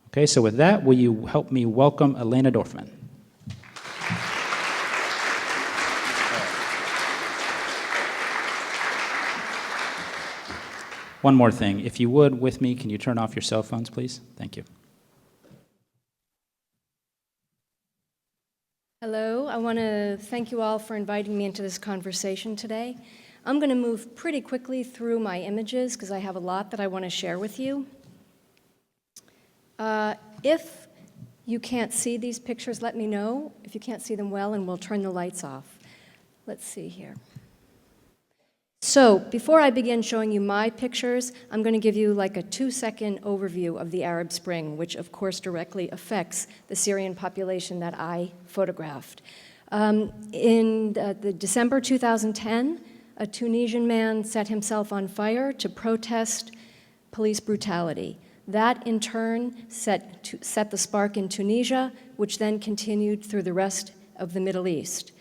Okay, so with that, will you help me welcome Elena Dorfman? One more thing. If you would, with me, can you turn off your cell phones, please? Thank you. Hello, I want to thank you all for inviting me into this conversation today. I'm going to move pretty quickly through my images because I have a lot that I want to share with you. If you can't see these pictures, let me know if you can't see them well, and we'll turn the lights off. Let's see here. So before I begin showing you my pictures, I'm going to give you like a 2-second overview of the Arab Spring, which of course directly affects the Syrian population that I photographed. In the December 2010, a Tunisian man set himself on fire to protest police brutality. That in turn set the spark in Tunisia, which then continued through the rest of the Middle East.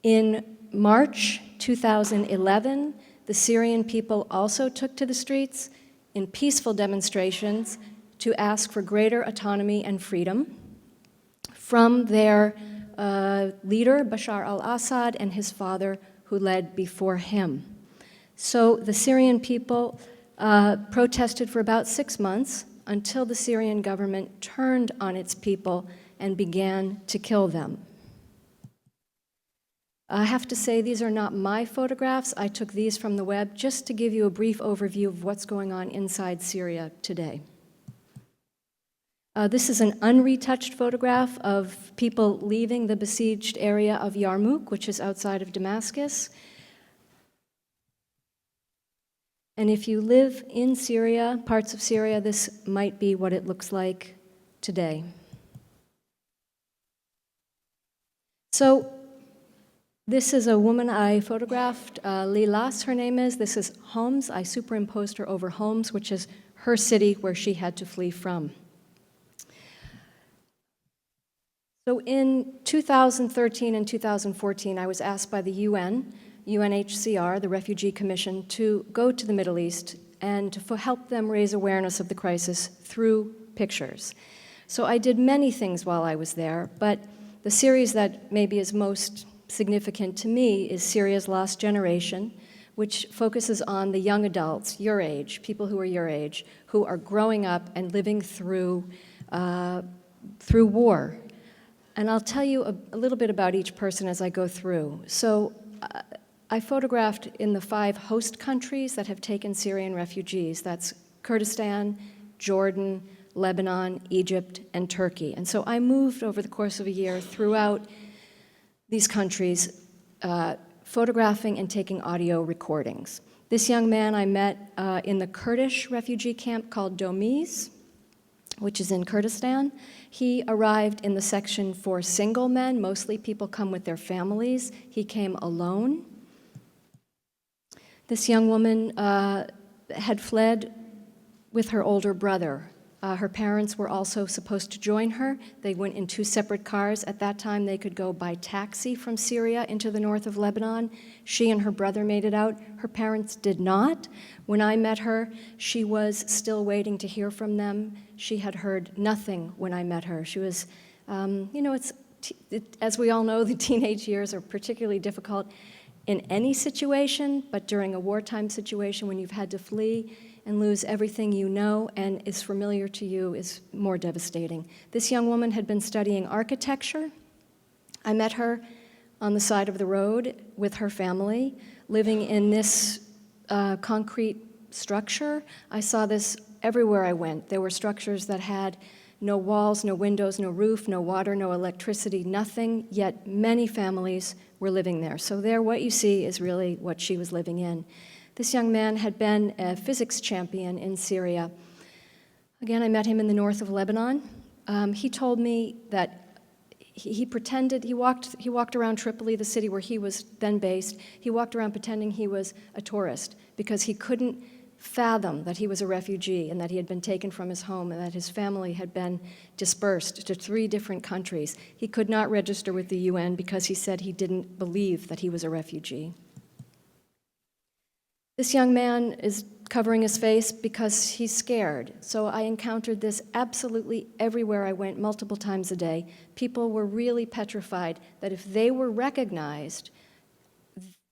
In March 2011, the Syrian people also took to the streets in peaceful demonstrations to ask for greater autonomy and freedom from their leader, Bashar al-Assad, and his father, who led before him. So the Syrian people protested for about 6 months until the Syrian government turned on its people and began to kill them. I have to say, these are not my photographs. I took these from the web just to give you a brief overview of what's going on inside Syria today. This is an unretouched photograph of people leaving the besieged area of Yarmouk, which is outside of Damascus. And if you live in Syria, parts of Syria, this might be what it looks like today. So, this is a woman I photographed, Lilas, her name is. This is Homs. I superimposed her over Homs, which is her city where she had to flee from. So in 2013 and 2014, I was asked by the UN, UNHCR, the Refugee Commission, to go to the Middle East and to help them raise awareness of the crisis through pictures. So I did many things while I was there, but the series that maybe is most significant to me is Syria's Lost Generation, which focuses on the young adults, your age, people who are your age, who are growing up and living through war. And I'll tell you a little bit about each person as I go through. So I photographed in the 5 host countries that have taken Syrian refugees. That's Kurdistan, Jordan, Lebanon, Egypt, and Turkey. And so I moved over the course of a year throughout these countries, photographing and taking audio recordings. This young man I met in the Kurdish refugee camp called Domiz, which is in Kurdistan. He arrived in the section for single men. Mostly people come with their families. He came alone. This young woman had fled with her older brother. Her parents were also supposed to join her. They went in 2 separate cars. At that time, they could go by taxi from Syria into the north of Lebanon. She and her brother made it out. Her parents did not. When I met her, she was still waiting to hear from them. She had heard nothing when I met her. She was, as we all know, the teenage years are particularly difficult in any situation, but during a wartime situation when you've had to flee and lose everything you know and is familiar to you is more devastating. This young woman had been studying architecture. I met her on the side of the road with her family, living in this concrete structure. I saw this everywhere I went. There were structures that had no walls, no windows, no roof, no water, no electricity, nothing, yet many families were living there. So there, what you see is really what she was living in. This young man had been a physics champion in Syria. Again, I met him in the north of Lebanon. He told me that he pretended, he walked around Tripoli, the city where he was then based. He walked around pretending he was a tourist because he couldn't fathom that he was a refugee and that he had been taken from his home and that his family had been dispersed to 3 different countries. He could not register with the UN because he said he didn't believe that he was a refugee. This young man is covering his face because he's scared. So I encountered this absolutely everywhere I went, multiple times a day. People were really petrified that if they were recognized,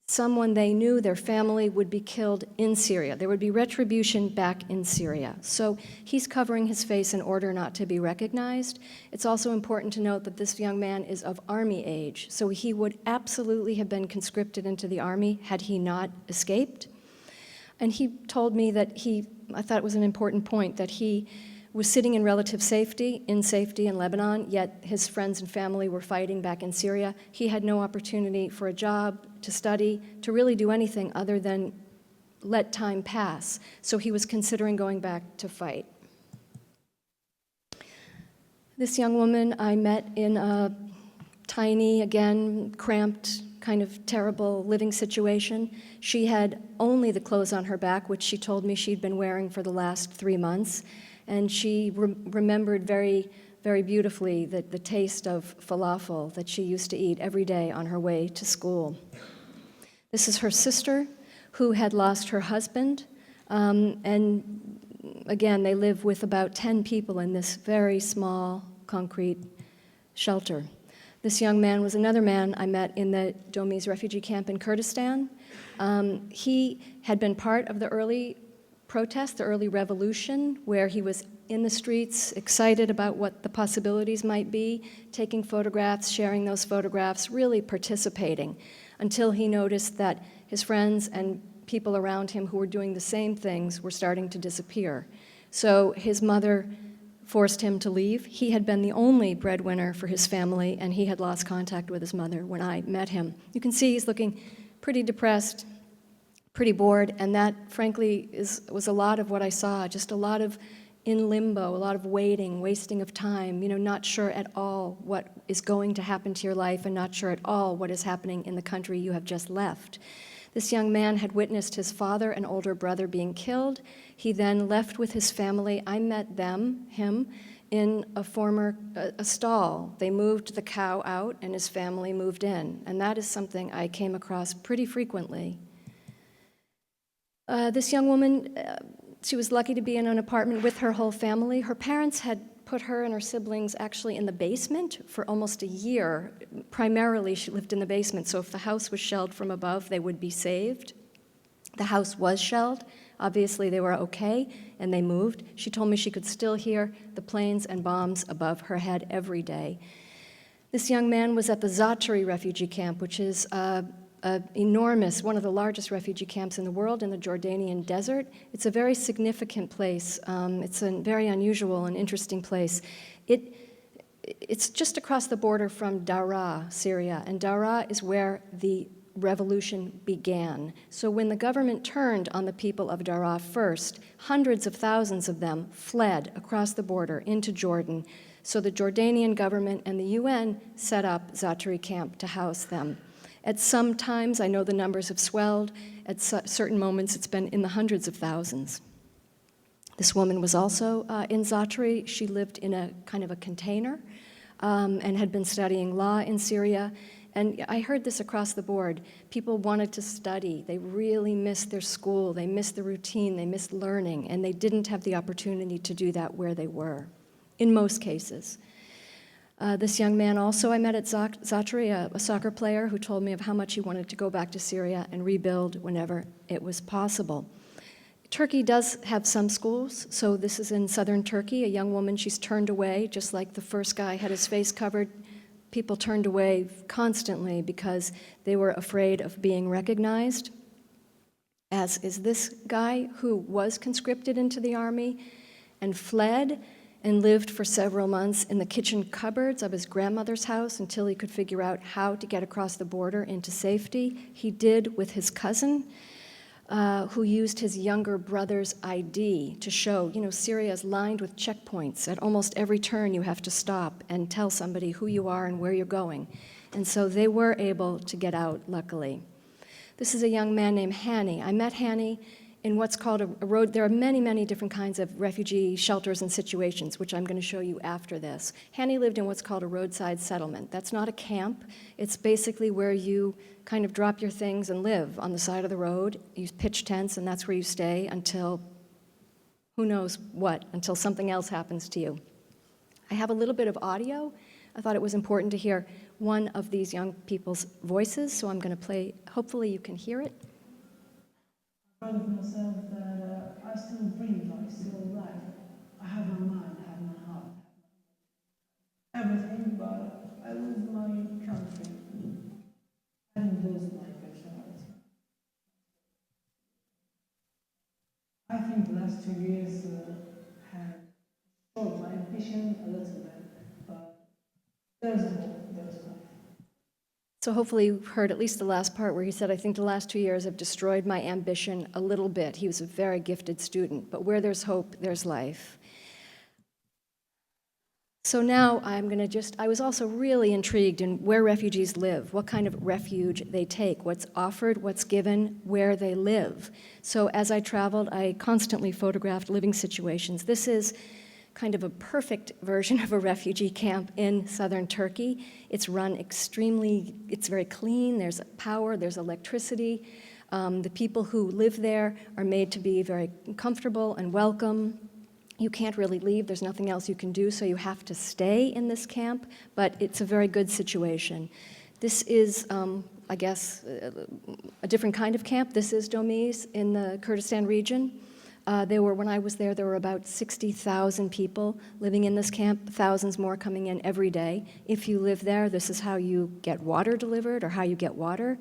someone they knew, their family, would be killed in Syria. There would be retribution back in Syria. So he's covering his face in order not to be recognized. It's also important to note that this young man is of army age, so he would absolutely have been conscripted into the army had he not escaped. And he told me that I thought it was an important point, that he was sitting in relative safety in Lebanon, yet his friends and family were fighting back in Syria. He had no opportunity for a job, to study, to really do anything other than let time pass. So he was considering going back to fight. This young woman I met in a tiny, again, cramped, kind of terrible living situation. She had only the clothes on her back, which she told me she'd been wearing for the last 3 months. And she remembered very, very beautifully the taste of falafel that she used to eat every day on her way to school. This is her sister, who had lost her husband. And again, they live with about 10 people in this very small concrete shelter. This young man was another man I met in the Domi's refugee camp in Kurdistan. He had been part of the early protest, the early revolution, where he was in the streets, excited about what the possibilities might be, taking photographs, sharing those photographs, really participating, until he noticed that his friends and people around him who were doing the same things were starting to disappear. So his mother forced him to leave. He had been the only breadwinner for his family, and he had lost contact with his mother when I met him. You can see he's looking pretty depressed, pretty bored, and that, frankly, was a lot of what I saw, just a lot of in limbo, a lot of waiting, wasting of time, not sure at all what is going to happen to your life and not sure at all what is happening in the country you have just left. This young man had witnessed his father and older brother being killed. He then left with his family. I met him, in a stall. They moved the cow out and his family moved in. And that is something I came across pretty frequently. This young woman, she was lucky to be in an apartment with her whole family. Her parents had put her and her siblings actually in the basement for almost a year. Primarily, she lived in the basement, so if the house was shelled from above, they would be saved. The house was shelled. Obviously, they were okay, and they moved. She told me she could still hear the planes and bombs above her head every day. This young man was at the Zatari refugee camp, which is enormous, one of the largest refugee camps in the world in the Jordanian desert. It's a very significant place. It's a very unusual and interesting place. It's just across the border from Daraa, Syria, and Daraa is where the revolution began. So when the government turned on the people of Daraa first, hundreds of thousands of them fled across the border into Jordan. So the Jordanian government and the UN set up Zatari camp to house them. At some times, I know the numbers have swelled. At certain moments, it's been in the hundreds of thousands. This woman was also in Zatari. She lived in a kind of a container and had been studying law in Syria. And I heard this across the board. People wanted to study. They really missed their school. They missed the routine. They missed learning. And they didn't have the opportunity to do that where they were, in most cases. This young man also I met at Zatari, a soccer player who told me of how much he wanted to go back to Syria and rebuild whenever it was possible. Turkey does have some schools, so this is in southern Turkey. A young woman, she's turned away, just like the first guy had his face covered. People turned away constantly because they were afraid of being recognized, as is this guy who was conscripted into the army and fled and lived for several months in the kitchen cupboards of his grandmother's house until he could figure out how to get across the border into safety. He did with his cousin, who used his younger brother's ID to show, Syria is lined with checkpoints. At almost every turn you have to stop and tell somebody who you are and where you're going. And so they were able to get out, luckily. This is a young man named Hani. I met Hani in what's called a road. There are many, many different kinds of refugee shelters and situations, which I'm going to show you after this. Hanny lived in what's called a roadside settlement. That's not a camp. It's basically where you kind of drop your things and live on the side of the road. You pitch tents, and that's where you stay until who knows what, until something else happens to you. I have a little bit of audio. I thought it was important to hear one of these young people's voices, so I'm going to play. Hopefully you can hear it. I proud of myself that I still breathe, I still alive. I have my mind, I have my heart, everything, but I lose my country. I didn't lose my personality. I think the last 2 years have showed my ambition a little bit, but there's hope, there's life. So hopefully you've heard at least the last part where he said, I think the last 2 years have destroyed my ambition a little bit. He was a very gifted student, but where there's hope, there's life. So now I was also really intrigued in where refugees live, what kind of refuge they take, what's offered, what's given, where they live. So as I traveled, I constantly photographed living situations. This is kind of a perfect version of a refugee camp in southern Turkey. It's run it's very clean, there's power, there's electricity. The people who live there are made to be very comfortable and welcome. You can't really leave, there's nothing else you can do, so you have to stay in this camp, but it's a very good situation. This is, I guess, a different kind of camp. This is Domiz in the Kurdistan region. When I was there were about 60,000 people living in this camp, thousands more coming in every day. If you live there, this is how you get water delivered or how you get water.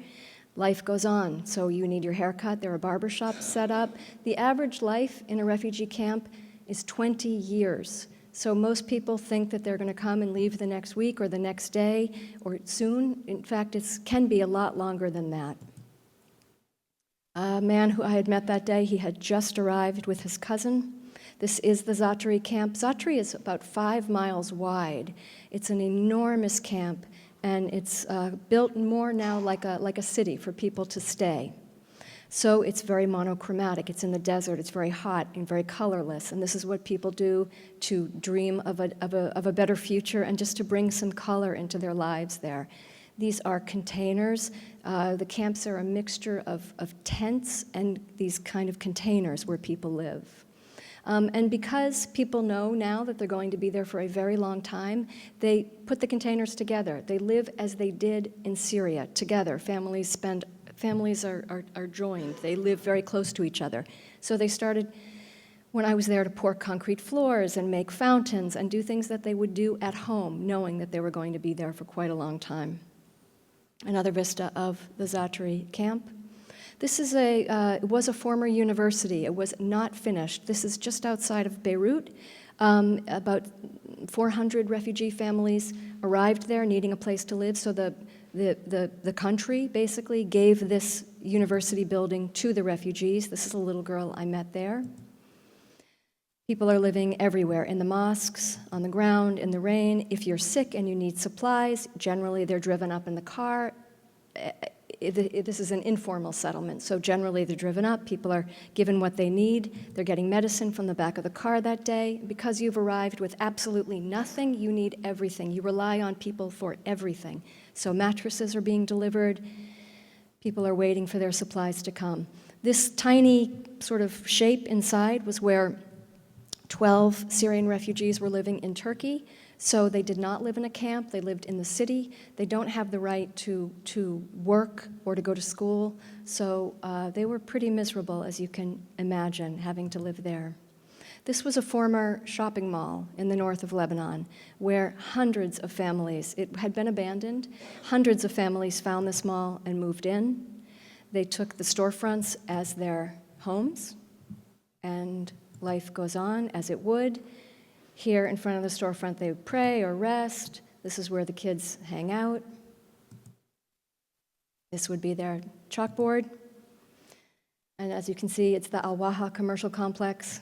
Life goes on, so you need your haircut. There are barbershops set up. The average life in a refugee camp is 20 years. So most people think that they're going to come and leave the next week or the next day or soon. In fact, it can be a lot longer than that. A man who I had met that day, he had just arrived with his cousin. This is the Zatari camp. Zatari is about 5 miles wide. It's an enormous camp, and it's built more now like a city for people to stay. So it's very monochromatic. It's in the desert. It's very hot and very colorless. And this is what people do to dream of a better future and just to bring some color into their lives there. These are containers. The camps are a mixture of tents and these kind of containers where people live. And because people know now that they're going to be there for a very long time, they put the containers together. They live as they did in Syria, together. Families are joined. They live very close to each other. So they started, when I was there, to pour concrete floors and make fountains and do things that they would do at home, knowing that they were going to be there for quite a long time. Another vista of the Zatari camp. This is it was a former university. It was not finished. This is just outside of Beirut. About 400 refugee families arrived there needing a place to live, so the country basically gave this university building to the refugees. This is a little girl I met there. People are living everywhere, in the mosques, on the ground, in the rain. If you're sick and you need supplies, generally they're driven up in the car. This is an informal settlement, so generally they're driven up. People are given what they need. They're getting medicine from the back of the car that day. Because you've arrived with absolutely nothing, you need everything. You rely on people for everything. So mattresses are being delivered. People are waiting for their supplies to come. This tiny sort of shape inside was where 12 Syrian refugees were living in Turkey, so they did not live in a camp. They lived in the city. They don't have the right to work or to go to school, so they were pretty miserable, as you can imagine, having to live there. This was a former shopping mall in the north of Lebanon, where hundreds of families, it had been abandoned, hundreds of families found this mall and moved in. They took the storefronts as their homes, and life goes on as it would. Here in front of the storefront, they would pray or rest. This is where the kids hang out. This would be their chalkboard. And as you can see, it's the Al-Waha commercial complex.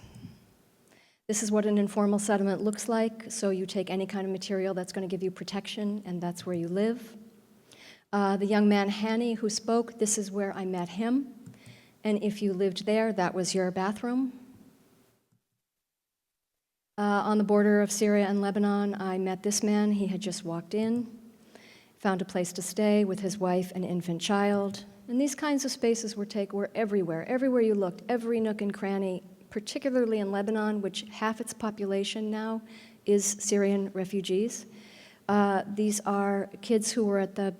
This is what an informal settlement looks like. So you take any kind of material that's going to give you protection, and that's where you live. The young man, Hani, who spoke, this is where I met him. And if you lived there, that was your bathroom. On the border of Syria and Lebanon, I met this man. He had just walked in, found a place to stay with his wife and infant child. And these kinds of spaces were everywhere. Everywhere you looked, every nook and cranny, particularly in Lebanon, which half its population now is Syrian refugees. These are kids who were at the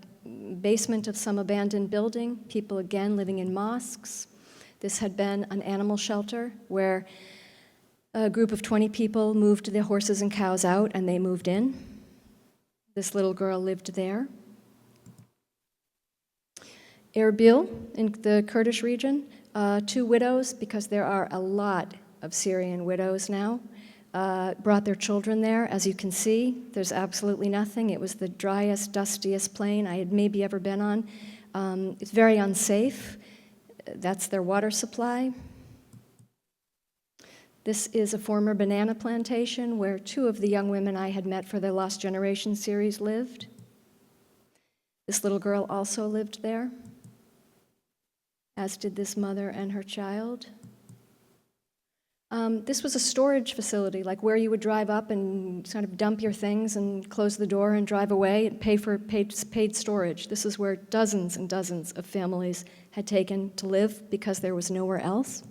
basement of some abandoned building, people again living in mosques. This had been an animal shelter where a group of 20 people moved the horses and cows out, and they moved in. This little girl lived there. Erbil, in the Kurdish region, 2 widows, because there are a lot of Syrian widows now, brought their children there. As you can see, there's absolutely nothing. It was the driest, dustiest plain I had maybe ever been on. It's very unsafe. That's their water supply. This is a former banana plantation where 2 of the young women I had met for the Lost Generation series lived. This little girl also lived there, as did this mother and her child. This was a storage facility, like where you would drive up and sort of dump your things and close the door and drive away and pay for paid storage. This is where dozens and dozens of families had taken to live because there was nowhere else.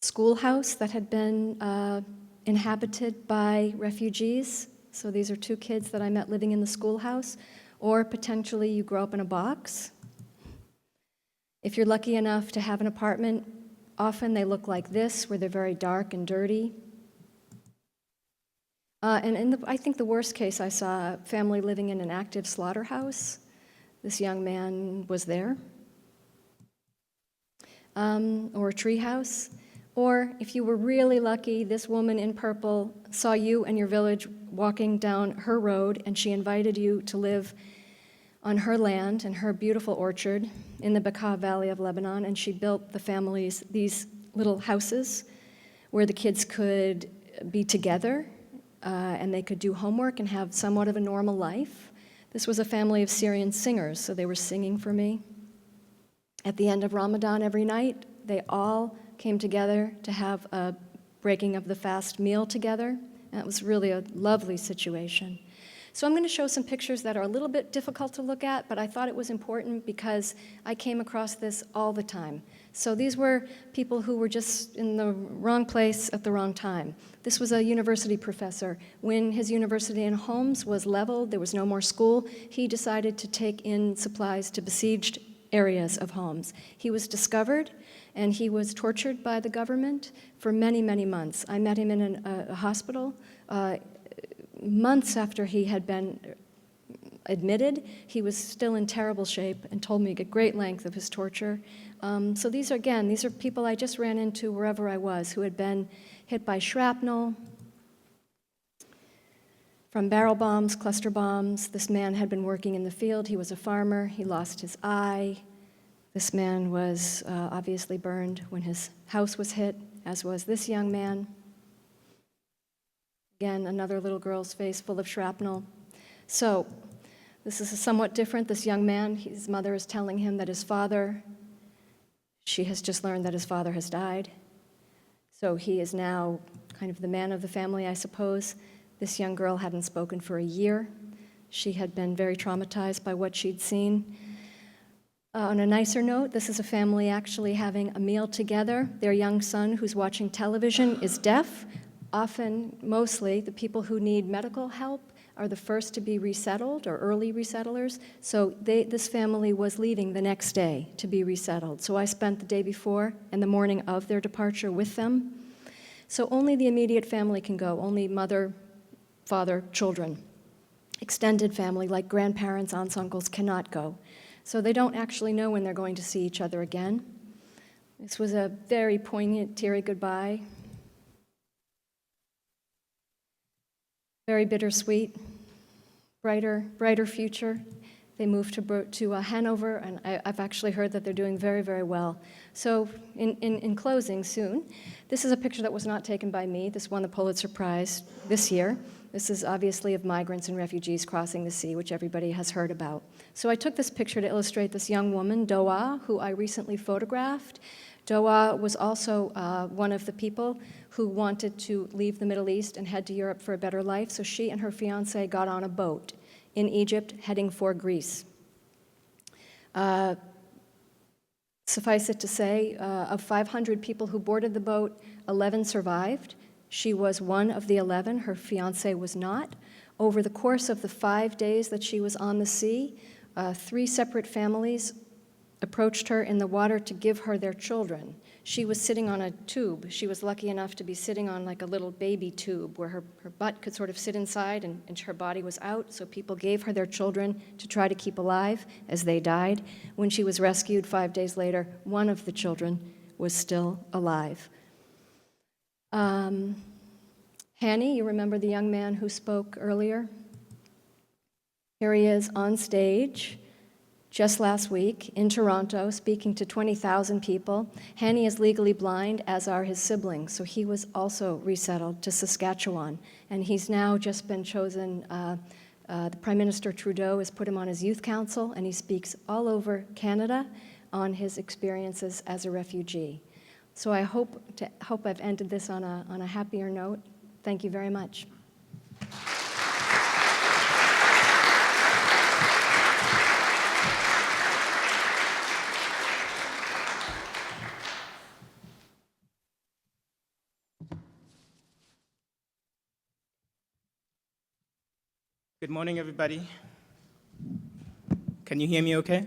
Schoolhouse that had been inhabited by refugees. So these are 2 kids that I met living in the schoolhouse. Or potentially you grow up in a box. If you're lucky enough to have an apartment, often they look like this, where they're very dark and dirty. I think the worst case, I saw a family living in an active slaughterhouse. This young man was there. Or a treehouse. Or if you were really lucky, this woman in purple saw you and your village walking down her road, and she invited you to live on her land in her beautiful orchard in the Bekaa Valley of Lebanon, and she built the families these little houses where the kids could be together and they could do homework and have somewhat of a normal life. This was a family of Syrian singers, so they were singing for me. At the end of Ramadan every night, they all came together to have a breaking of the fast meal together. And it was really a lovely situation. So I'm going to show some pictures that are a little bit difficult to look at, but I thought it was important because I came across this all the time. So these were people who were just in the wrong place at the wrong time. This was a university professor. When his university in Homs was leveled, there was no more school, he decided to take in supplies to besieged areas of Homs. He was discovered, and he was tortured by the government for many, many months. I met him in a hospital. Months after he had been admitted, he was still in terrible shape and told me at great length of his torture. So these are people I just ran into wherever I was who had been hit by shrapnel, from barrel bombs, cluster bombs. This man had been working in the field. He was a farmer. He lost his eye. This man was obviously burned when his house was hit, as was this young man. Again, another little girl's face full of shrapnel. So this is somewhat different. This young man, his mother is telling him that she has just learned that his father has died. So he is now kind of the man of the family, I suppose. This young girl hadn't spoken for a year. She had been very traumatized by what she'd seen. On a nicer note, this is a family actually having a meal together. Their young son, who's watching television, is deaf. Often, mostly, the people who need medical help are the first to be resettled or early resettlers. So this family was leaving the next day to be resettled. So I spent the day before and the morning of their departure with them. So only the immediate family can go, only mother, father, children. Extended family, like grandparents, aunts, uncles, cannot go. So they don't actually know when they're going to see each other again. This was a very poignant, teary goodbye. Very bittersweet, brighter future. They moved to Hanover, and I've actually heard that they're doing very, very well. So in closing soon, this is a picture that was not taken by me. This won the Pulitzer Prize this year. This is obviously of migrants and refugees crossing the sea, which everybody has heard about. So I took this picture to illustrate this young woman, Doa, who I recently photographed. Doa was also one of the people who wanted to leave the Middle East and head to Europe for a better life. So she and her fiancé got on a boat in Egypt heading for Greece. Suffice it to say, of 500 people who boarded the boat, 11 survived. She was one of the 11. Her fiancé was not. Over the course of the 5 days that she was on the sea, 3 separate families approached her in the water to give her their children. She was sitting on a tube. She was lucky enough to be sitting on like a little baby tube where her butt could sort of sit inside and her body was out, so people gave her their children to try to keep alive as they died. When she was rescued 5 days later, one of the children was still alive. Hani, you remember the young man who spoke earlier? Here he is on stage just last week in Toronto, speaking to 20,000 people. Hani is legally blind, as are his siblings, so he was also resettled to Saskatchewan. And he's now just been chosen, the Prime Minister Trudeau has put him on his youth council, and he speaks all over Canada on his experiences as a refugee. So I hope I've ended this on a happier note. Thank you very much. Good morning, everybody. Can you hear me okay?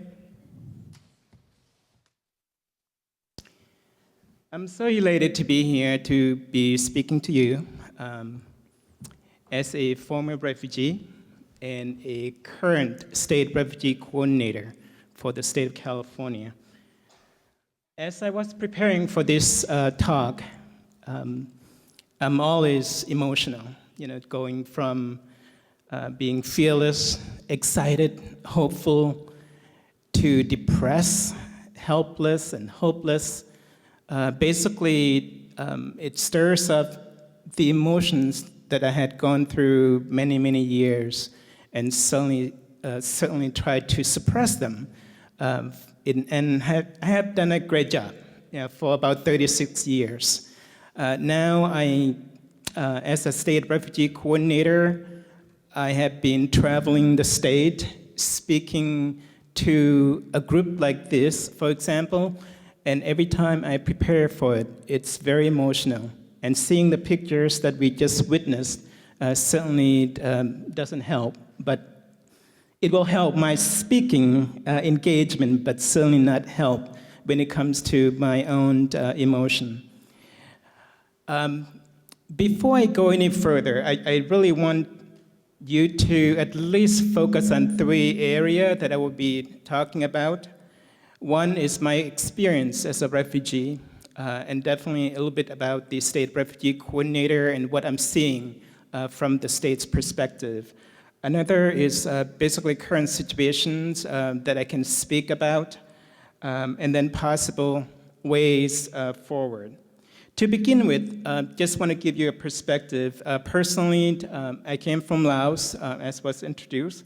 I'm so elated to be here to be speaking to you as a former refugee and a current state refugee coordinator for the state of California. As I was preparing for this talk, I'm always emotional, going from being fearless, excited, hopeful, to depressed, helpless, and hopeless. Basically, it stirs up the emotions that I had gone through many, many years, and certainly tried to suppress them. And I have done a great job for about 36 years. Now, as a state refugee coordinator, I have been traveling the state, speaking to a group like this, for example, and every time I prepare for it, it's very emotional. And seeing the pictures that we just witnessed certainly doesn't help, but it will help my speaking engagement, but certainly not help when it comes to my own emotion. Before I go any further, I really want you to at least focus on 3 areas that I will be talking about. One is my experience as a refugee, and definitely a little bit about the state refugee coordinator and what I'm seeing from the state's perspective. Another is basically current situations that I can speak about, and then possible ways forward. To begin with, just want to give you a perspective. Personally, I came from Laos, as was introduced.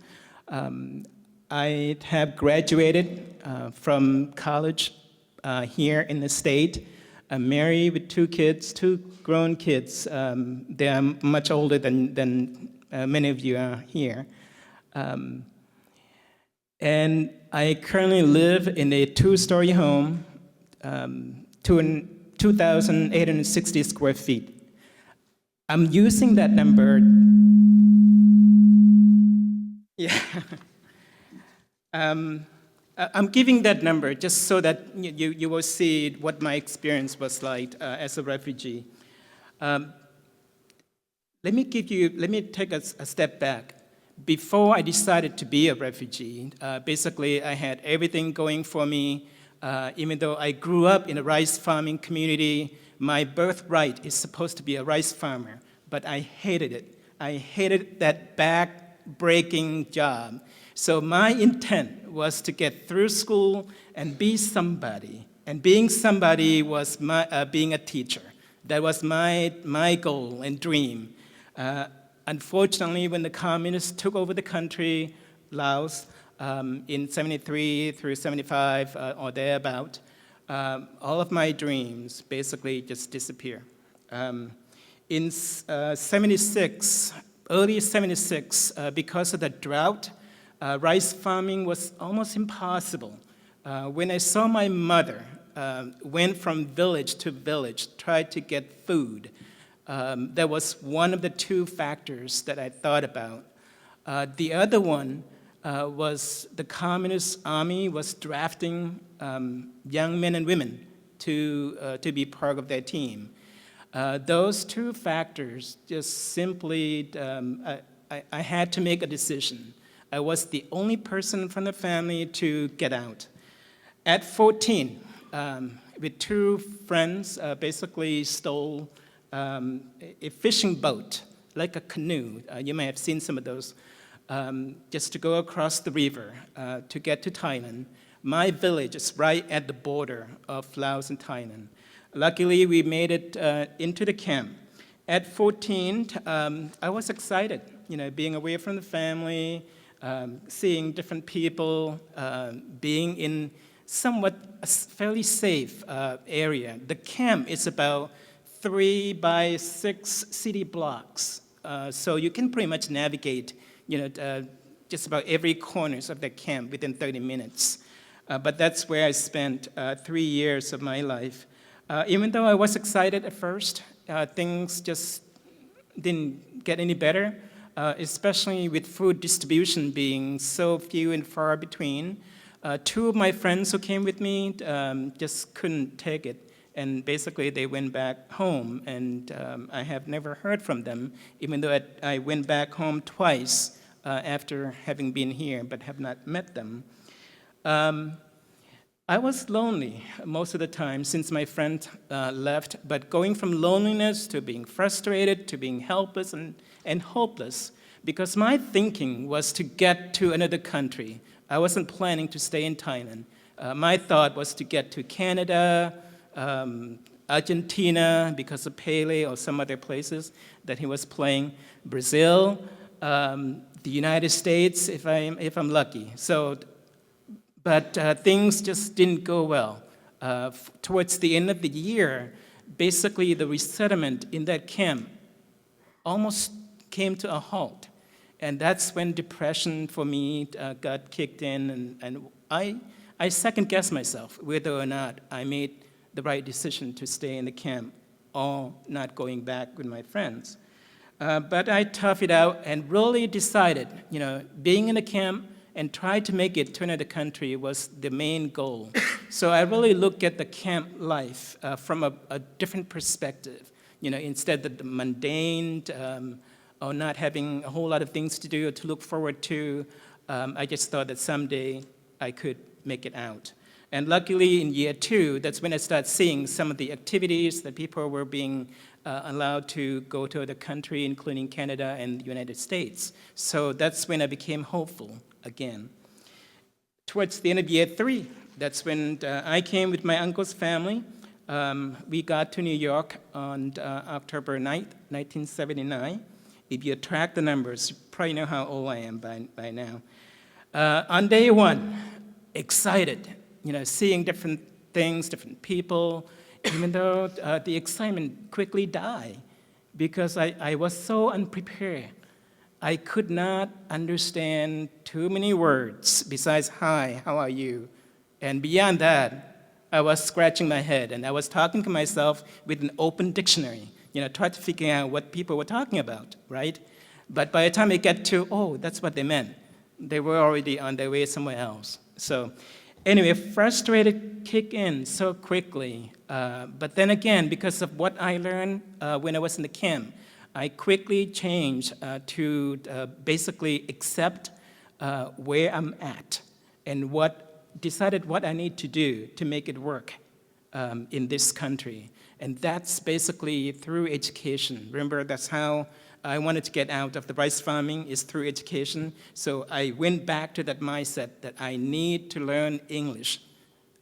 I have graduated from college here in the state. I'm married with 2 kids, 2 grown kids. They are much older than many of you are here. And I currently live in a 2-story home, 2,860 square feet. I'm using that number. Yeah. I'm giving that number just so that you will see what my experience was like as a refugee. Let me take a step back. Before I decided to be a refugee, basically I had everything going for me. Even though I grew up in a rice farming community, my birthright is supposed to be a rice farmer, but I hated it. I hated that back-breaking job. So my intent was to get through school and be somebody. And being somebody was being a teacher. That was my goal and dream. Unfortunately, when the communists took over the country, Laos, in 73 through 75 or thereabout, all of my dreams basically just disappear. In 76, early 76, because of the drought, rice farming was almost impossible. When I saw my mother went from village to village, tried to get food, that was one of the two factors that I thought about. The other one was the Communist Army was drafting young men and women to be part of their team. Those two factors just simply, I had to make a decision. I was the only person from the family to get out. At 14, with two friends, basically stole a fishing boat, like a canoe. You may have seen some of those, just to go across the river to get to Thailand. My village is right at the border of Laos and Thailand. Luckily, we made it into the camp. At 14, I was excited, being away from the family, seeing different people, being in somewhat a fairly safe area. The camp is about 3 by 6 city blocks, so you can pretty much navigate, just about every corners of the camp within 30 minutes. But that's where I spent 3 years of my life. Even though I was excited at first, things just didn't get any better, especially with food distribution being so few and far between. Two of my friends who came with me just couldn't take it, and basically they went back home, and I have never heard from them, even though I went back home twice after having been here, but have not met them. I was lonely most of the time since my friend left, but going from loneliness to being frustrated to being helpless and hopeless, because my thinking was to get to another country. I wasn't planning to stay in Thailand. My thought was to get to Canada, Argentina, because of Pele or some other places that he was playing, Brazil, the United States, if I'm lucky. But things just didn't go well. Towards the end of the year, basically the resettlement in that camp almost came to a halt. And that's when depression for me got kicked in, and I second-guessed myself whether or not I made the right decision to stay in the camp or not going back with my friends. But I toughed it out and really decided, being in the camp and try to make it to another country was the main goal. So I really look at the camp life from a different perspective, instead of the mundane or not having a whole lot of things to do or to look forward to. I just thought that someday I could make it out. And luckily in year 2, that's when I started seeing some of the activities that people were being allowed to go to other countries, including Canada and the United States. So that's when I became hopeful again. Towards the end of year 3, that's when I came with my uncle's family. We got to New York on October 9th, 1979. If you track the numbers, you probably know how old I am by now. On day 1, excited, seeing different things, different people, even though the excitement quickly died because I was so unprepared. I could not understand too many words besides, hi, how are you? And beyond that, I was scratching my head and I was talking to myself with an open dictionary, trying to figure out what people were talking about, right? But by the time I get to, oh, that's what they meant, they were already on their way somewhere else. So anyway, frustrated kick in so quickly. But then again, because of what I learned when I was in the camp, I quickly changed to basically accept where I'm at and decided what I need to do to make it work in this country. And that's basically through education. Remember, that's how I wanted to get out of the rice farming, is through education. So I went back to that mindset that I need to learn English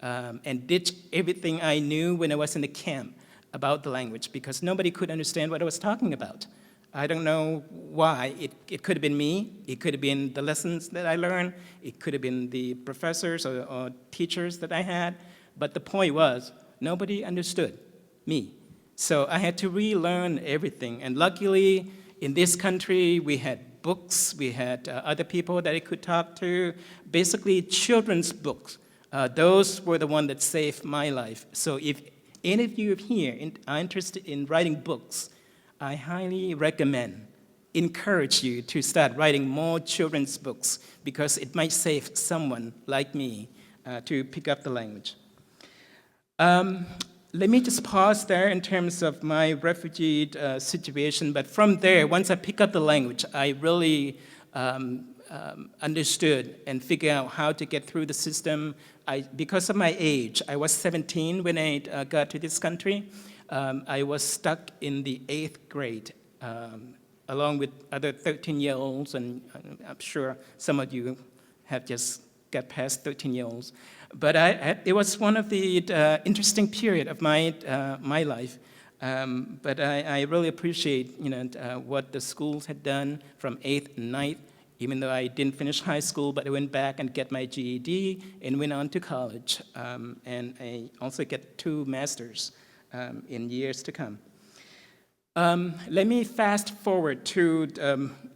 and ditch everything I knew when I was in the camp about the language, because nobody could understand what I was talking about. I don't know why. It could have been me. It could have been the lessons that I learned. It could have been the professors or teachers that I had. But the point was, nobody understood me. So I had to relearn everything. And luckily, in this country, we had books. We had other people that I could talk to. Basically, children's books. Those were the ones that saved my life. So if any of you here are interested in writing books, I highly recommend, encourage you to start writing more children's books because it might save someone like me to pick up the language. Let me just pause there in terms of my refugee situation, but from there, once I pick up the language, I really understood and figured out how to get through the system. Because of my age, I was 17 when I got to this country. I was stuck in the 8th grade, along with other 13-year-olds, and I'm sure some of you have just got past 13-year-olds. But it was one of the interesting period of my life. But I really appreciate what the schools had done from 8th and 9th, even though I didn't finish high school, but I went back and get my GED and went on to college. And I also get 2 masters in years to come. Let me fast forward to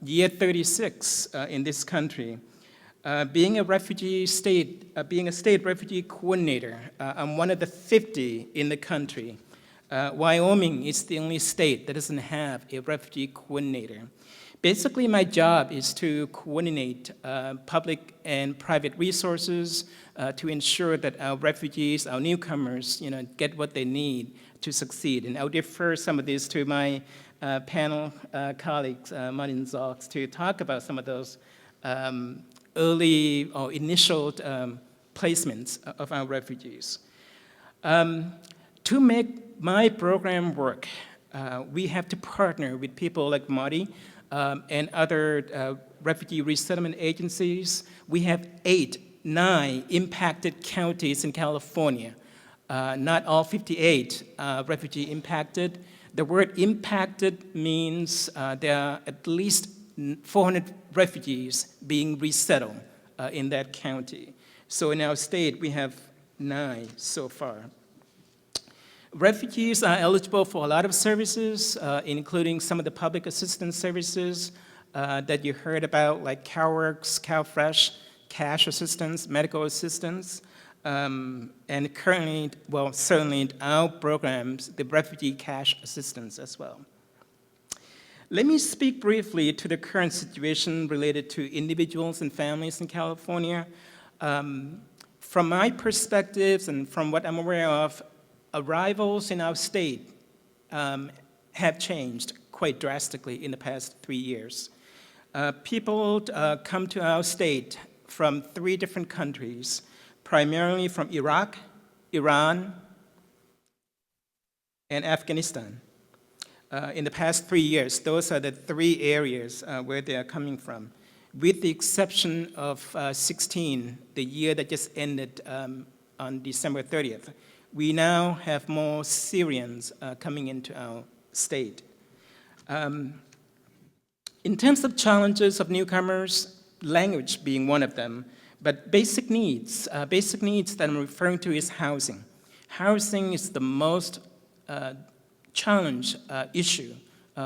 year 36 in this country. Being a state refugee coordinator, I'm one of the 50 in the country. Wyoming is the only state that doesn't have a refugee coordinator. Basically, my job is to coordinate public and private resources to ensure that our refugees, our newcomers, get what they need to succeed. And I'll defer some of this to my panel colleagues, Martin Zox, to talk about some of those early or initial placements of our refugees. To make my program work, we have to partner with people like Marty and other refugee resettlement agencies. We have 9 impacted counties in California. Not all 58 refugee impacted. The word impacted means there are at least 400 refugees being resettled in that county. So in our state, we have 9 so far. Refugees are eligible for a lot of services, including some of the public assistance services that you heard about, like CalWorks, CalFresh, cash assistance, medical assistance, and currently, well, certainly in our programs, the refugee cash assistance as well. Let me speak briefly to the current situation related to individuals and families in California. From my perspectives and from what I'm aware of, arrivals in our state have changed quite drastically in the past 3 years. People come to our state from 3 different countries, primarily from Iraq, Iran, and Afghanistan. In the past 3 years, those are the 3 areas where they are coming from, with the exception of 16, the year that just ended on December 30th. We now have more Syrians coming into our state. In terms of challenges of newcomers, language being one of them, but basic needs that I'm referring to is housing. Housing is the most challenge issue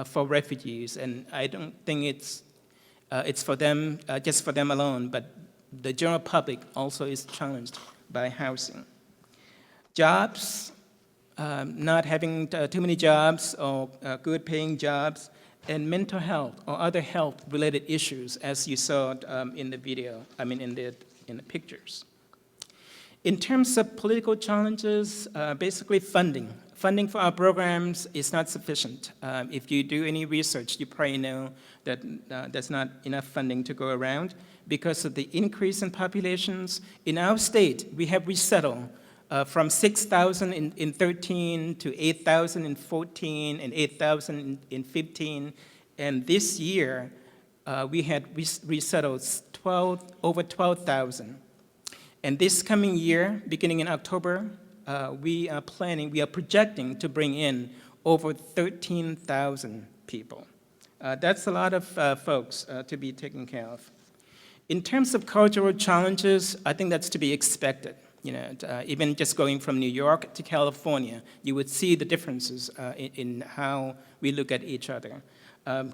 for refugees, and I don't think it's for them, just for them alone, but the general public also is challenged by housing. Jobs, not having too many jobs or good paying jobs, and mental health or other health related issues, as you saw in the video, in the pictures. In terms of political challenges, basically funding. Funding for our programs is not sufficient. If you do any research, you probably know that there's not enough funding to go around because of the increase in populations. In our state, we have resettled from 6,000 in 13 to 8,000 in 14 and 8,000 in 15. And this year, we had resettled over 12,000. And this coming year, beginning in October, we are projecting to bring in over 13,000 people. That's a lot of folks to be taken care of. In terms of cultural challenges, I think that's to be expected. Even just going from New York to California, you would see the differences in how we look at each other.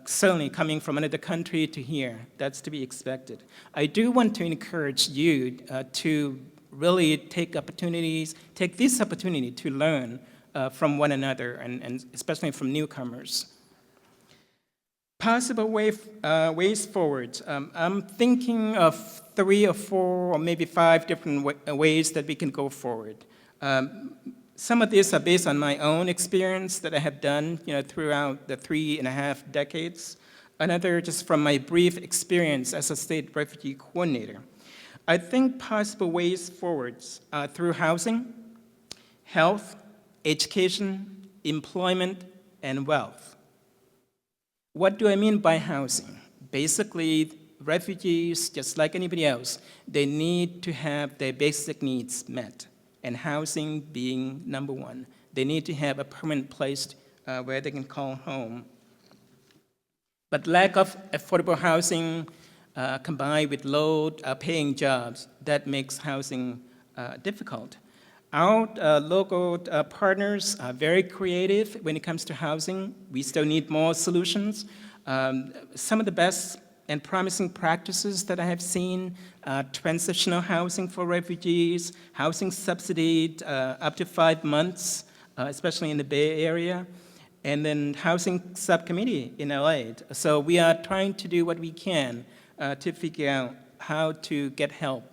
Certainly coming from another country to here, that's to be expected. I do want to encourage you to really take this opportunity to learn from one another, and especially from newcomers. Possible ways forward. I'm thinking of 3 or 4 or maybe 5 different ways that we can go forward. Some of these are based on my own experience that I have done throughout the 3.5 decades. Another just from my brief experience as a state refugee coordinator. I think possible ways forwards are through housing, health, education, employment, and wealth. What do I mean by housing? Basically, refugees, just like anybody else, they need to have their basic needs met, and housing being number one. They need to have a permanent place where they can call home. But lack of affordable housing combined with low-paying jobs, that makes housing difficult. Our local partners are very creative when it comes to housing. We still need more solutions. Some of the best and promising practices that I have seen, transitional housing for refugees, housing subsidied up to 5 months, especially in the Bay Area, and then housing subcommittee in LA. So we are trying to do what we can to figure out how to get help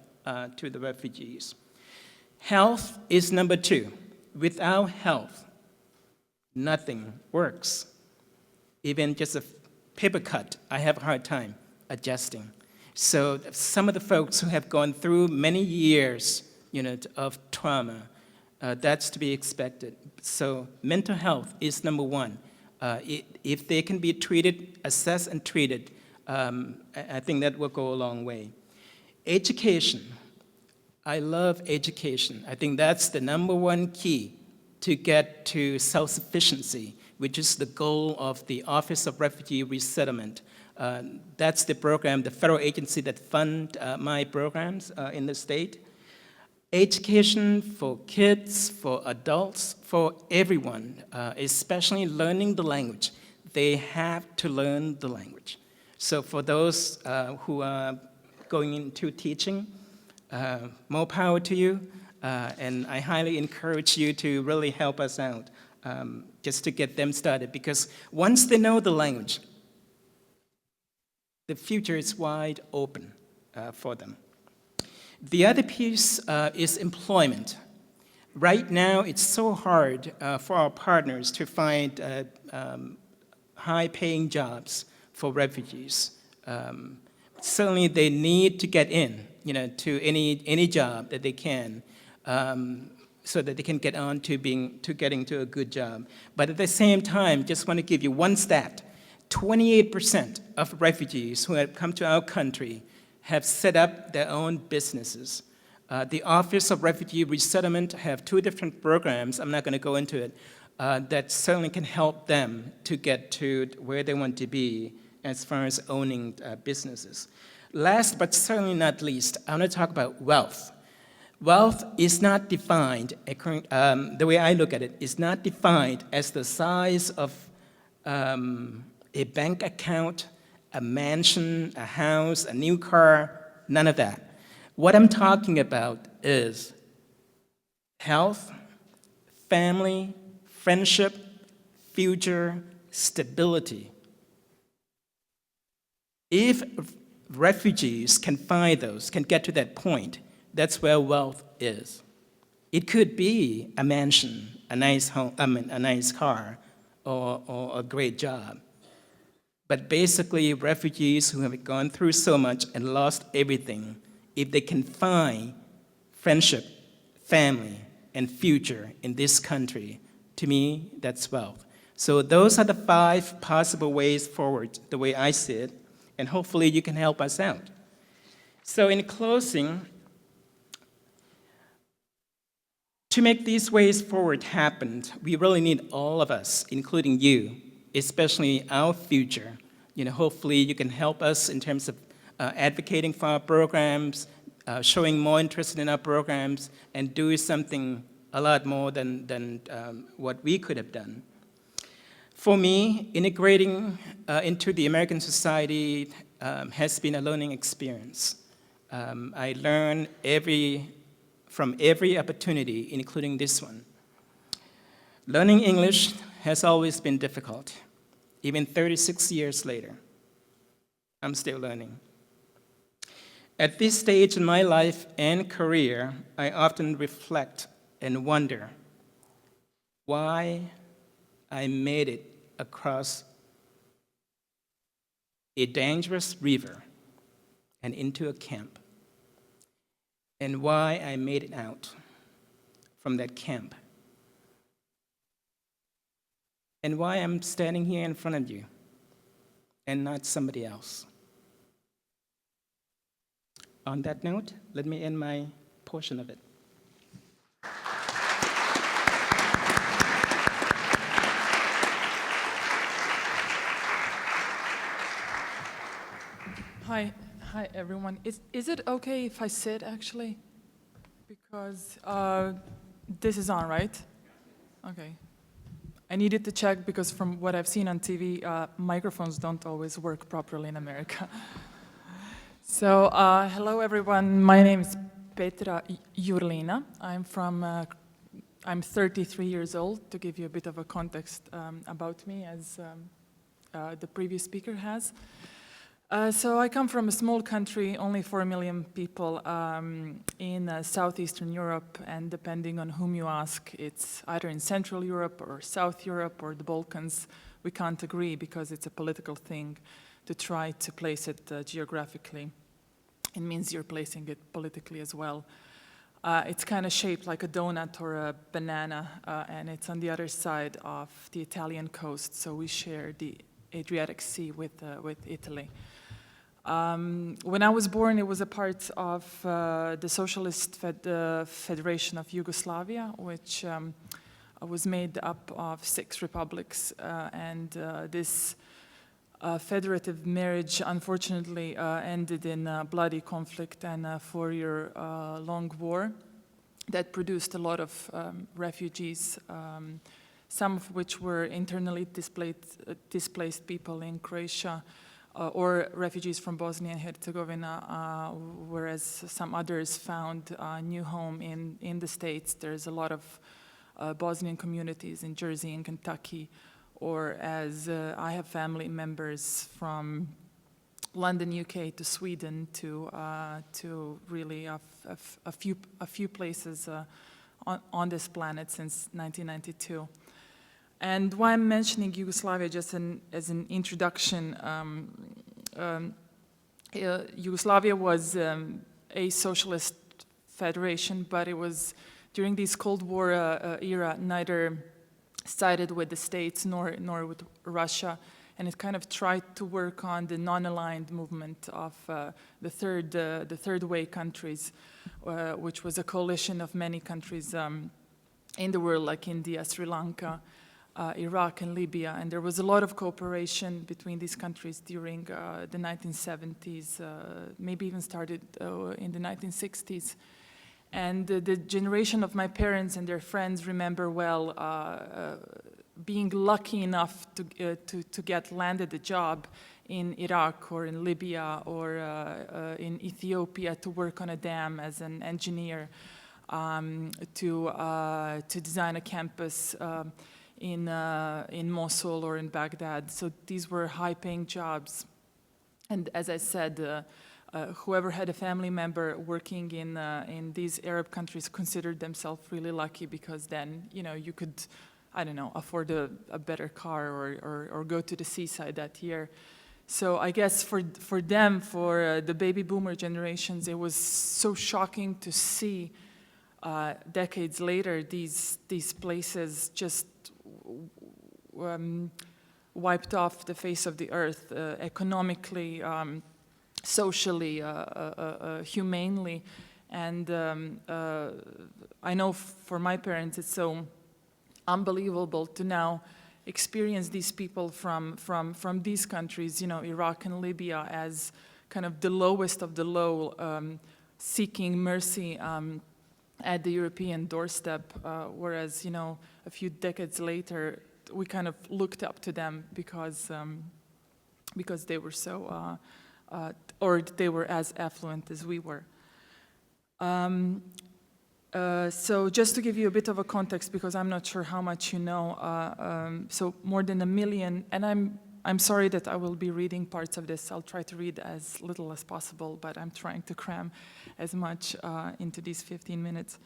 to the refugees. Health is number 2. Without health, nothing works. Even just a paper cut, I have a hard time adjusting. So some of the folks who have gone through many years of trauma, that's to be expected. So mental health is number 1. If they can be treated, assessed and treated, I think that will go a long way. Education. I love education. I think that's the number 1 key to get to self-sufficiency, which is the goal of the Office of Refugee Resettlement. That's the program, the federal agency that funds my programs in the state. Education for kids, for adults, for everyone, especially learning the language. They have to learn the language. So for those who are going into teaching, more power to you, and I highly encourage you to really help us out just to get them started, because once they know the language, the future is wide open for them. The other piece is employment. Right now, it's so hard for our partners to find high-paying jobs for refugees. Certainly, they need to get in, to any job that they can, so that they can get on to getting to a good job. But at the same time, just want to give you one stat: 28% of refugees who have come to our country have set up their own businesses. The Office of Refugee Resettlement have 2 different programs, I'm not going to go into it, that certainly can help them to get to where they want to be as far as owning businesses. Last but certainly not least, I want to talk about wealth. Wealth is not defined, the way I look at it, is not defined as the size of a bank account, a mansion, a house, a new car, none of that. What I'm talking about is health, family, friendship, future, stability. If refugees can find those, can get to that point, that's where wealth is. It could be a mansion, a nice home, a nice car, or a great job. But basically, refugees who have gone through so much and lost everything, if they can find friendship, family, and future in this country, to me, that's wealth. So those are the 5 possible ways forward, the way I see it, and hopefully you can help us out. So in closing, to make these ways forward happen, we really need all of us, including you, especially our future, hopefully you can help us in terms of advocating for our programs, showing more interest in our programs, and doing something a lot more than what we could have done. For me, integrating into the American society has been a learning experience. I learn from every opportunity, including this one. Learning English has always been difficult. Even 36 years later, I'm still learning. At this stage in my life and career, I often reflect and wonder why I made it across a dangerous river and into a camp, and why I made it out from that camp, and why I'm standing here in front of you and not somebody else. On that note, let me end my portion of it. Hi everyone. Is it okay if I sit actually? Because this is on, right? Okay. I needed to check because from what I've seen on TV, microphones don't always work properly in America. So hello everyone. My name is Petra Jurlina. I'm 33 years old, to give you a bit of a context about me, as the previous speaker has. So I come from a small country, only 4 million people, in southeastern Europe, and depending on whom you ask, it's either in Central Europe or South Europe or the Balkans. We can't agree because it's a political thing to try to place it geographically. It means you're placing it politically as well. It's kind of shaped like a donut or a banana, and it's on the other side of the Italian coast, so we share the Adriatic Sea with Italy. When I was born, it was a part of the Socialist Federation of Yugoslavia, which was made up of 6 republics, and this federative marriage unfortunately ended in a bloody conflict and a 4-year long war that produced a lot of refugees, some of which were internally displaced people in Croatia, or refugees from Bosnia and Herzegovina, whereas some others found a new home in the States. There's a lot of Bosnian communities in Jersey and Kentucky, or as I have family members from London, UK, to Sweden, to really a few places on this planet since 1992. And why I'm mentioning Yugoslavia just as an introduction, Yugoslavia was a socialist federation, but it was during this Cold War era neither sided with the States nor with Russia, and it kind of tried to work on the non-aligned movement of the third way countries, which was a coalition of many countries in the world, like India, Sri Lanka, Iraq and Libya, and there was a lot of cooperation between these countries during the 1970s, maybe even started in the 1960s. And the generation of my parents and their friends remember well being lucky enough to get landed a job in Iraq or in Libya or in Ethiopia to work on a dam as an engineer, to design a campus in Mosul or in Baghdad. So these were high-paying jobs. And as I said, whoever had a family member working in these Arab countries considered themselves really lucky, because then, you could, I don't know, afford a better car or go to the seaside that year. So I guess for them, for the baby boomer generations, it was so shocking to see decades later these places just wiped off the face of the earth, economically, socially, humanely. And I know for my parents it's so unbelievable to now experience these people from these countries, Iraq and Libya, as kind of the lowest of the low, seeking mercy at the European doorstep, whereas, a few decades later, we kind of looked up to them because they were so, or they were as affluent as we were. So just to give you a bit of a context, because I'm not sure how much you know, so more than 1 million, and I'm sorry that I will be reading parts of this. I'll try to read as little as possible, but I'm trying to cram as much into these 15 minutes.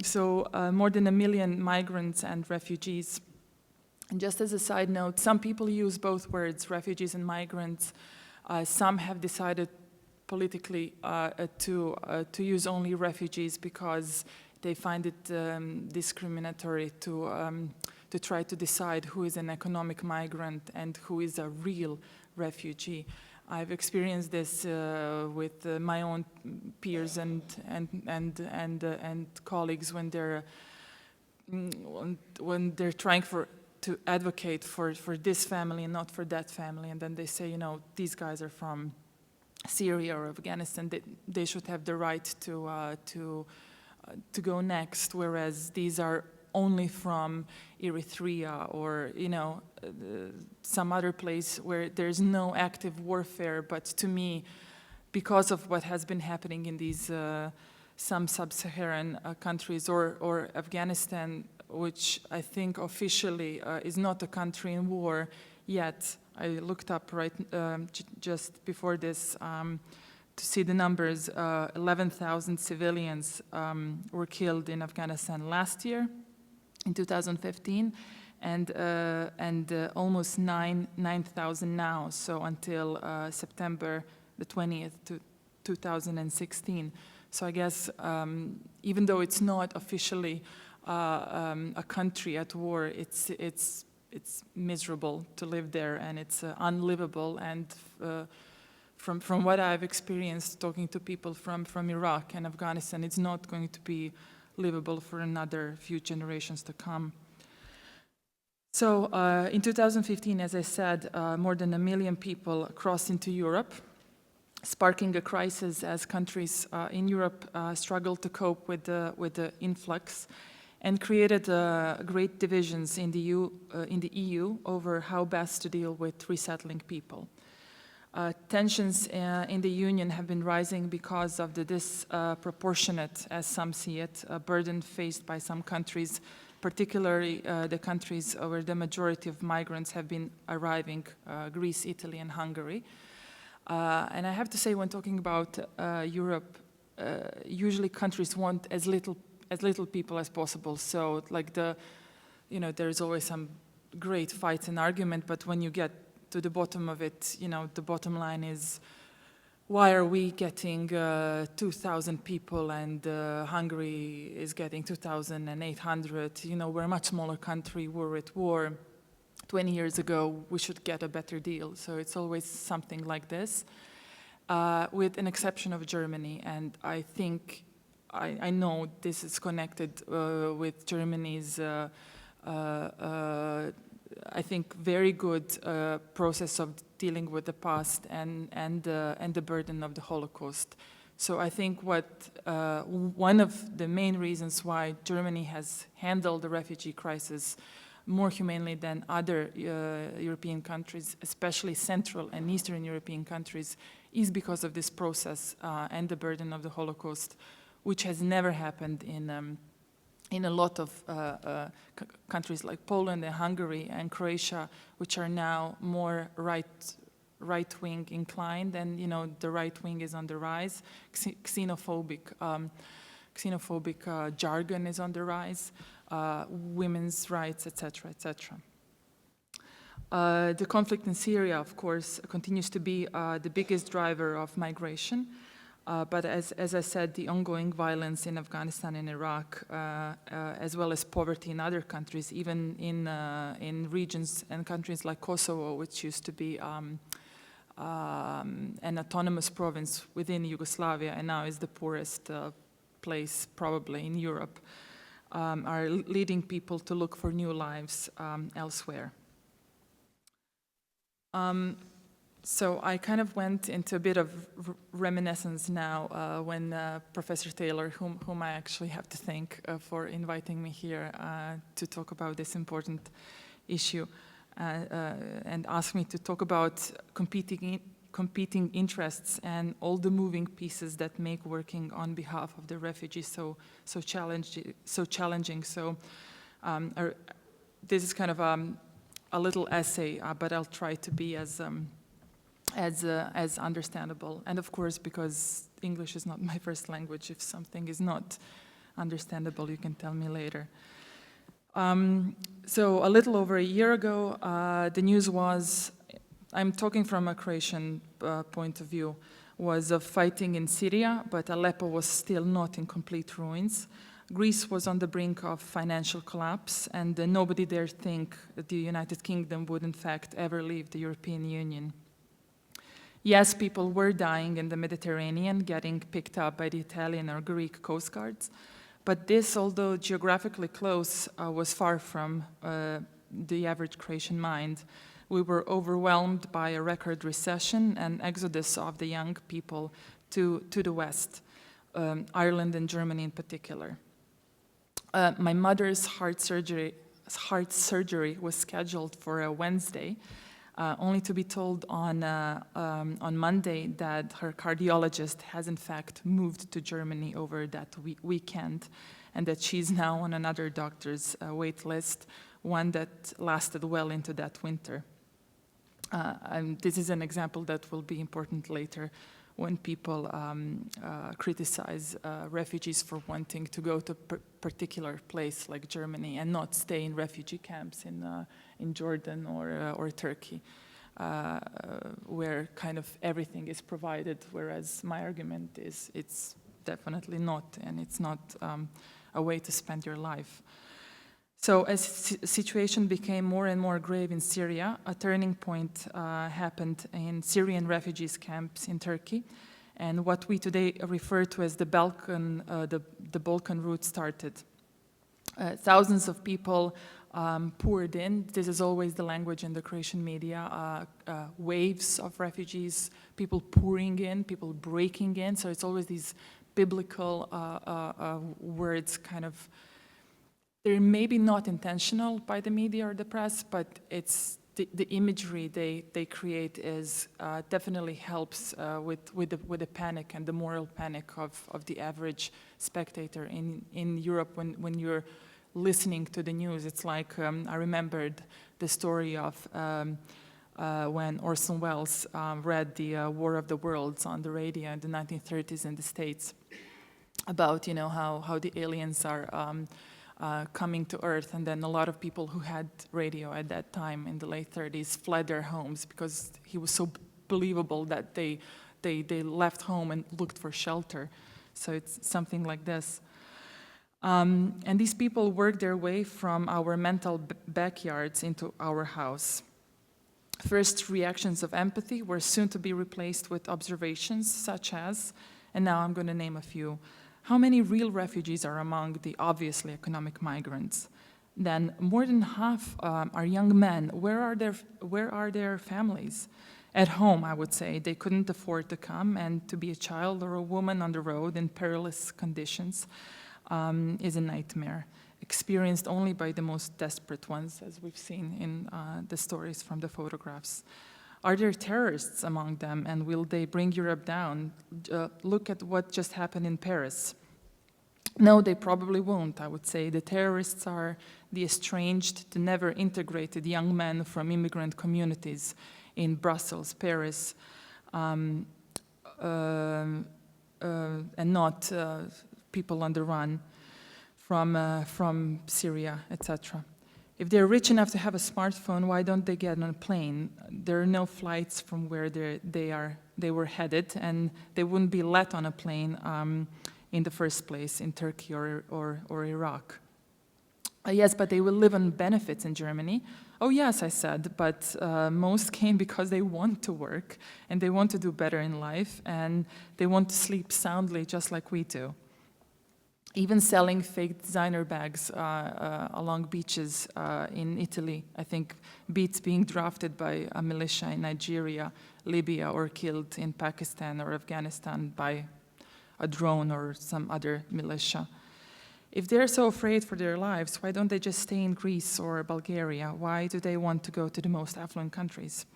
So more than 1 million migrants and refugees. And just as a side note, some people use both words, refugees and migrants. Some have decided politically to use only refugees because they find it discriminatory to try to decide who is an economic migrant and who is a real refugee. I've experienced this with my own peers and colleagues when they're trying to advocate for this family and not for that family, and then they say, these guys are from Syria or Afghanistan, they should have the right to go next, whereas these are only from Eritrea or some other place where there's no active warfare. But to me, because of what has been happening in these some sub-Saharan countries or Afghanistan, which I think officially is not a country in war yet. I looked up just before this to see the numbers. 11,000 civilians were killed in Afghanistan last year, in 2015, and almost 9,000 now. So until September the 20th, 2016. So I guess even though it's not officially a country at war, it's miserable to live there, and it's unlivable. And from what I've experienced talking to people from Iraq and Afghanistan, it's not going to be livable for another few generations to come. So in 2015, as I said, more than 1 million people crossed into Europe, sparking a crisis as countries in Europe struggled to cope with the influx, and created great divisions in the EU over how best to deal with resettling people. Tensions in the Union have been rising because of the disproportionate, as some see it, burden faced by some countries, particularly the countries where the majority of migrants have been arriving, Greece, Italy, and Hungary. And I have to say, when talking about Europe, usually countries want as little people as possible. So like there's always some great fights and argument, but when you get to the bottom of it, the bottom line is, why are we getting 2,000 people and Hungary is getting 2,800? We're a much smaller country, we're at war. 20 years ago, we should get a better deal. So it's always something like this, with an exception of Germany. And I think, I know this is connected with Germany's, I think, very good process of dealing with the past and the burden of the Holocaust. So I think one of the main reasons why Germany has handled the refugee crisis more humanely than other European countries, especially Central and Eastern European countries, is because of this process and the burden of the Holocaust, which has never happened in a lot of countries like Poland and Hungary and Croatia, which are now more right-wing inclined, and the right wing is on the rise. Xenophobic jargon is on the rise. Women's rights, etc., etc. The conflict in Syria, of course, continues to be the biggest driver of migration. But as I said, the ongoing violence in Afghanistan and Iraq, as well as poverty in other countries, even in regions and countries like Kosovo, which used to be an autonomous province within Yugoslavia and now is the poorest place probably in Europe. are leading people to look for new lives elsewhere. So I kind of went into a bit of reminiscence now when Professor Taylor, whom I actually have to thank for inviting me here to talk about this important issue and asked me to talk about competing interests and all the moving pieces that make working on behalf of the refugees so challenging. So this is kind of a little essay, but I'll try to be as understandable. And of course, because English is not my first language, if something is not understandable, you can tell me later. So a little over a year ago, the news was, I'm talking from a Croatian point of view, was of fighting in Syria, but Aleppo was still not in complete ruins. Greece was on the brink of financial collapse, and nobody dared think that the United Kingdom would in fact ever leave the European Union. Yes, people were dying in the Mediterranean, getting picked up by the Italian or Greek coast guards, but this, although geographically close, was far from the average Croatian mind. We were overwhelmed by a record recession and exodus of the young people to the West, Ireland and Germany in particular. My mother's heart surgery was scheduled for a Wednesday, only to be told on Monday that her cardiologist has in fact moved to Germany over that weekend, and that she's now on another doctor's wait list, one that lasted well into that winter. And this is an example that will be important later when people criticize refugees for wanting to go to a particular place like Germany and not stay in refugee camps in Jordan or Turkey, where kind of everything is provided, whereas my argument is it's definitely not, and it's not a way to spend your life. So as the situation became more and more grave in Syria, a turning point happened in Syrian refugees camps in Turkey, and what we today refer to as the Balkan route started. Thousands of people poured in. This is always the language in the Croatian media, waves of refugees, people pouring in, people breaking in, so it's always these biblical words kind of. They're maybe not intentional by the media or the press, but it's the imagery they create is definitely helps with the panic and the moral panic of the average spectator in Europe when you're listening to the news. It's like I remembered the story of when Orson Welles read the War of the Worlds on the radio in the 1930s in the States about how the aliens are coming to Earth, and then a lot of people who had radio at that time in the late 30s fled their homes because he was so believable that they left home and looked for shelter. So it's something like this. And these people worked their way from our mental backyards into our house. First reactions of empathy were soon to be replaced with observations such as, and now I'm going to name a few, how many real refugees are among the obviously economic migrants? Then more than half are young men. Where are their families? At home, I would say. They couldn't afford to come, and to be a child or a woman on the road in perilous conditions is a nightmare, experienced only by the most desperate ones, as we've seen in the stories from the photographs. Are there terrorists among them, and will they bring Europe down? Look at what just happened in Paris. No, they probably won't, I would say. The terrorists are the estranged, the never integrated young men from immigrant communities in Brussels, Paris, and not people on the run from Syria, etc. If they're rich enough to have a smartphone, why don't they get on a plane? There are no flights from where they were headed, and they wouldn't be let on a plane in the first place in Turkey or Iraq. Yes, but they will live on benefits in Germany. Oh yes, I said, but most came because they want to work, and they want to do better in life, and they want to sleep soundly just like we do. even selling fake designer bags along beaches in Italy, I think, beats being drafted by a militia in Nigeria, Libya, or killed in Pakistan or Afghanistan by a drone or some other militia. If they're so afraid for their lives, why don't they just stay in Greece or Bulgaria? Why do they want to go to the most affluent countries?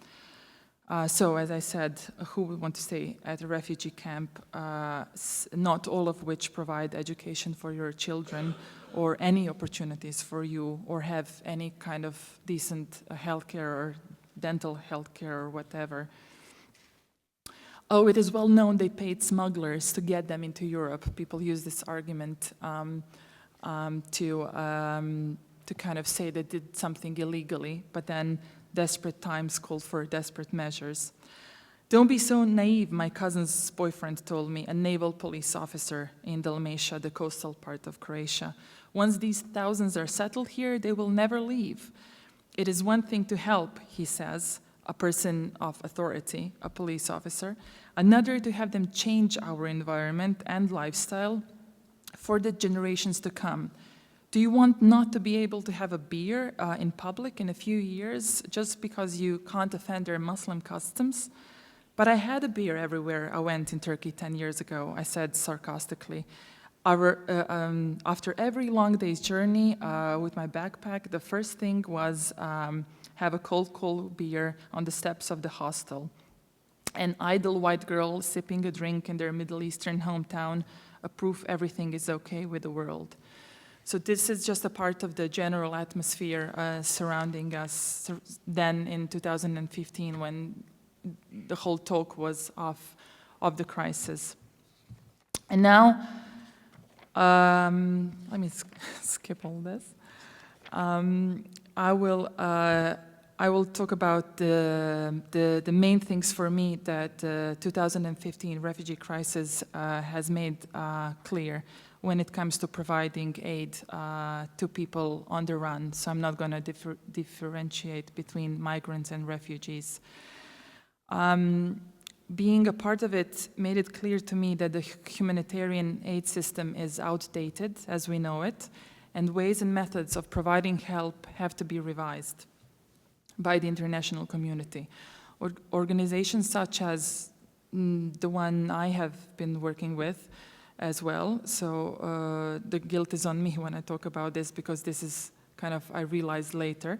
So, as I said, who would want to stay at a refugee camp, not all of which provide education for your children or any opportunities for you or have any kind of decent healthcare or dental healthcare or whatever. Oh, it is well known they paid smugglers to get them into Europe. People use this argument to kind of say they did something illegally, but then desperate times called for desperate measures. Don't be so naive, my cousin's boyfriend told me, a naval police officer in Dalmatia, the coastal part of Croatia. Once these thousands are settled here, they will never leave. It is one thing to help, he says, a person of authority, a police officer, another to have them change our environment and lifestyle for the generations to come. Do you want not to be able to have a beer in public in a few years just because you can't offend their Muslim customs? But I had a beer everywhere I went in Turkey 10 years ago, I said sarcastically. After every long day's journey with my backpack, the first thing was have a cold beer on the steps of the hostel. An idle white girl sipping a drink in their Middle Eastern hometown, a proof everything is okay with the world. So this is just a part of the general atmosphere surrounding us then in 2015 when the whole talk was of the crisis. And now, let me skip all this. I will talk about the main things for me that 2015 refugee crisis has made clear when it comes to providing aid to people on the run. So I'm not going to differentiate between migrants and refugees. Being a part of it made it clear to me that the humanitarian aid system is outdated as we know it, and ways and methods of providing help have to be revised by the international community. Organizations such as the one I have been working with as well, so the guilt is on me when I talk about this because this is kind of, I realized later,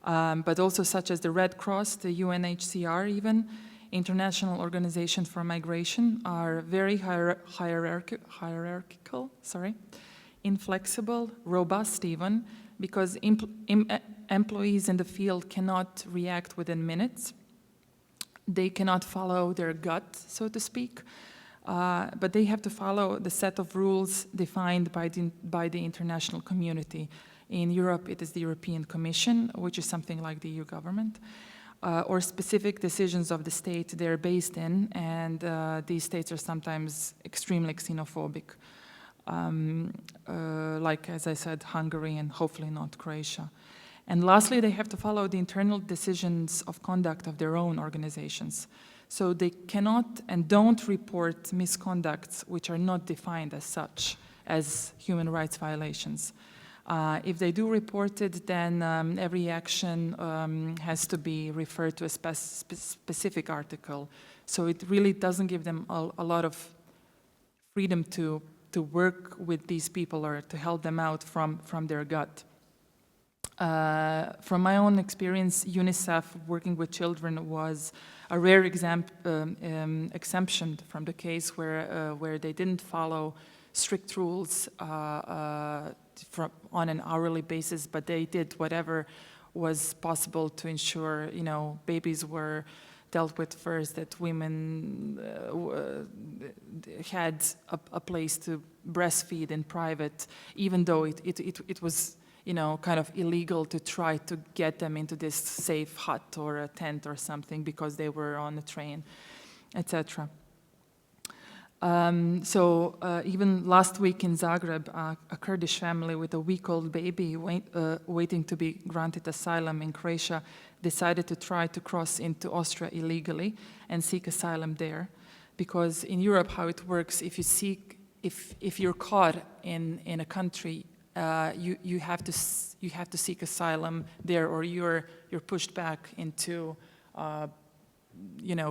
but also such as the Red Cross, the UNHCR even, International Organization for Migration, are very hierarchical, inflexible, robust even, because employees in the field cannot react within minutes. They cannot follow their gut, so to speak, but they have to follow the set of rules defined by the international community. In Europe, it is the European Commission, which is something like the EU government, or specific decisions of the state they're based in, and these states are sometimes extremely xenophobic, like, as I said, Hungary and hopefully not Croatia. And lastly, they have to follow the internal decisions of conduct of their own organizations. So they cannot and don't report misconducts which are not defined as such, as human rights violations. If they do report it, then every action has to be referred to a specific article. So it really doesn't give them a lot of freedom to work with these people or to help them out from their gut. From my own experience, UNICEF working with children was a rare exemption from the case where they didn't follow strict rules on an hourly basis, but they did whatever was possible to ensure, babies were dealt with first, that women had a place to breastfeed in private, even though it was kind of illegal to try to get them into this safe hut or a tent or something because they were on a train, etc. Even last week in Zagreb, a Kurdish family with a week-old baby waiting to be granted asylum in Croatia decided to try to cross into Austria illegally and seek asylum there. Because in Europe, how it works, if you seek if you're caught in a country, you have to seek asylum there, or you're pushed back into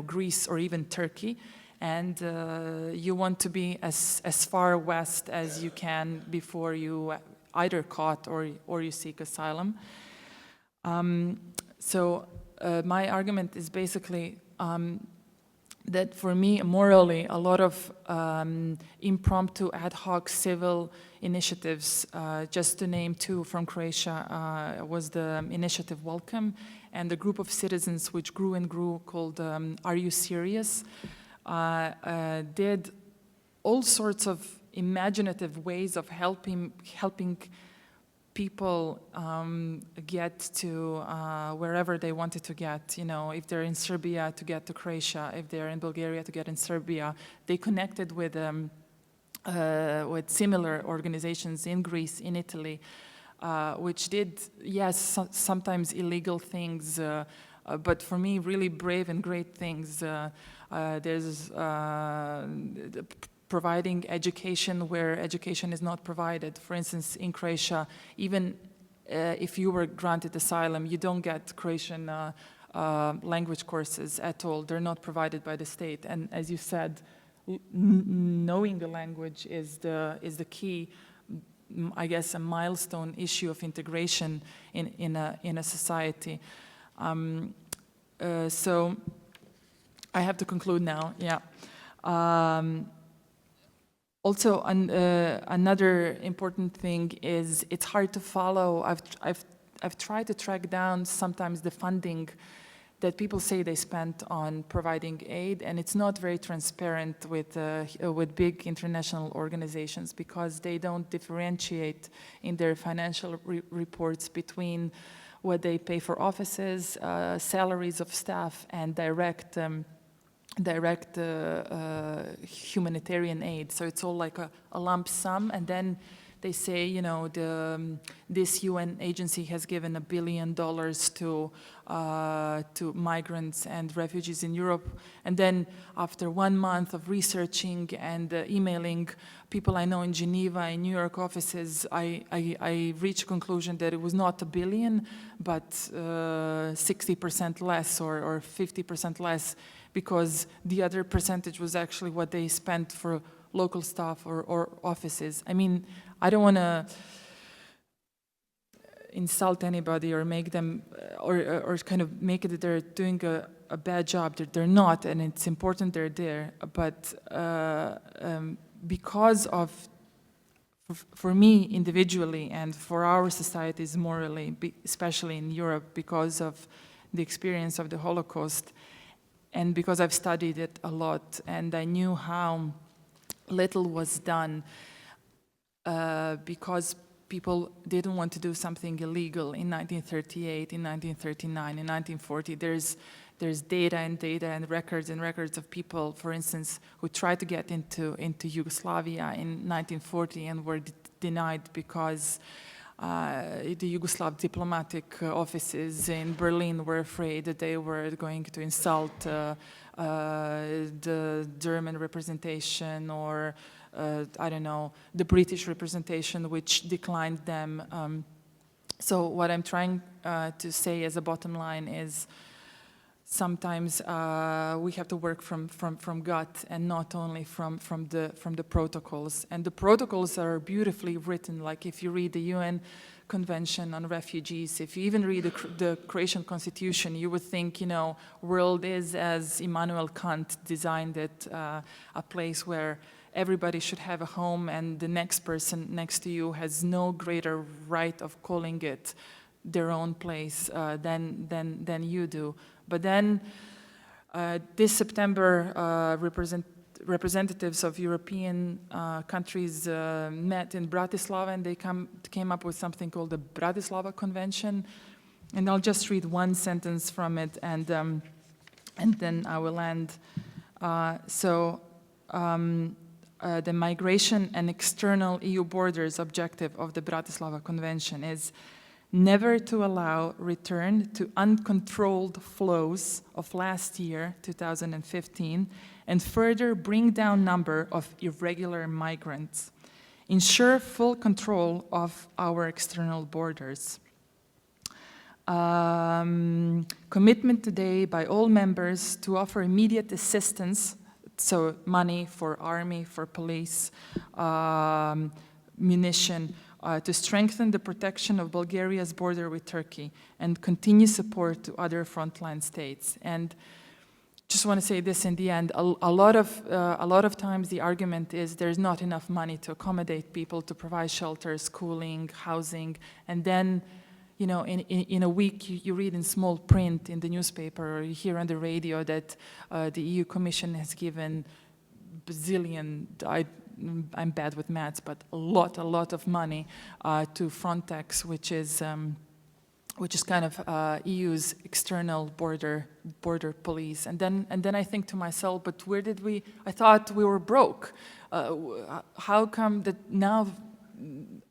Greece or even Turkey, and you want to be as far west as you can before you either caught or you seek asylum. So my argument is basically that for me, morally, a lot of impromptu ad hoc civil initiatives, just to name two from Croatia, was the initiative Welcome and the group of citizens which grew and grew called Are You Serious? Did all sorts of imaginative ways of helping people get to wherever they wanted to get. If they're in Serbia, to get to Croatia. If they're in Bulgaria, to get in Serbia. They connected with similar organizations in Greece, in Italy, which did, yes, sometimes illegal things, but for me, really brave and great things. There's providing education where education is not provided. For instance, in Croatia, even if you were granted asylum, you don't get Croatian language courses at all. They're not provided by the state. And as you said, knowing the language is the key, I guess, a milestone issue of integration in a society. So I have to conclude now. Yeah. Also, another important thing is it's hard to follow. I've tried to track down sometimes the funding that people say they spent on providing aid, and it's not very transparent with big international organizations because they don't differentiate in their financial reports between what they pay for offices, salaries of staff, and direct humanitarian aid. So it's all like a lump sum, and then they say, this UN agency has given $1 billion to migrants and refugees in Europe. And then after 1 month of researching and emailing people I know in Geneva, in New York offices, I reached a conclusion that it was not $1 billion, but 60% less or 50% less, because the other percentage was actually what they spent for local staff or offices. I mean, I don't want to insult anybody or make them, or kind of make it that they're doing a bad job. They're not, and it's important they're there. But because of, for me individually and for our societies morally, especially in Europe, because of the experience of the Holocaust, and because I've studied it a lot, and I knew how little was done, because people didn't want to do something illegal in 1938, in 1939, in 1940. There's data and records of people, for instance, who tried to get into Yugoslavia in 1940 and were denied because the Yugoslav diplomatic offices in Berlin were afraid that they were going to insult the German representation, or I don't know, the British representation, which declined them. So what I'm trying to say as a bottom line is sometimes we have to work from gut and not only from the protocols. And the protocols are beautifully written. Like if you read the UN Convention on Refugees, if you even read the Croatian Constitution, you would think, world is as Immanuel Kant designed it, a place where everybody should have a home, and the next person next to you has no greater right of calling it their own place than you do. But then this September, representatives of European countries met in Bratislava, and they came up with something called the Bratislava Convention. And I'll just read one sentence from it, and then I will end. The migration and external EU borders objective of the Bratislava Convention is never to allow return to uncontrolled flows of last year, 2015, and further bring down number of irregular migrants. Ensure full control of our external borders. Commitment today by all members to offer immediate assistance, so money for army, for police, munition, to strengthen the protection of Bulgaria's border with Turkey and continue support to other frontline states. And just want to say this in the end, a lot of times the argument is there's not enough money to accommodate people, to provide shelter, schooling, housing, and then, you know, in a week you read in small print in the newspaper or you hear on the radio that the EU Commission has given bazillion, I'm bad with maths, but a lot of money to Frontex, which is kind of EU's external border police. And then I think to myself, but where did we? I thought we were broke. How come that now?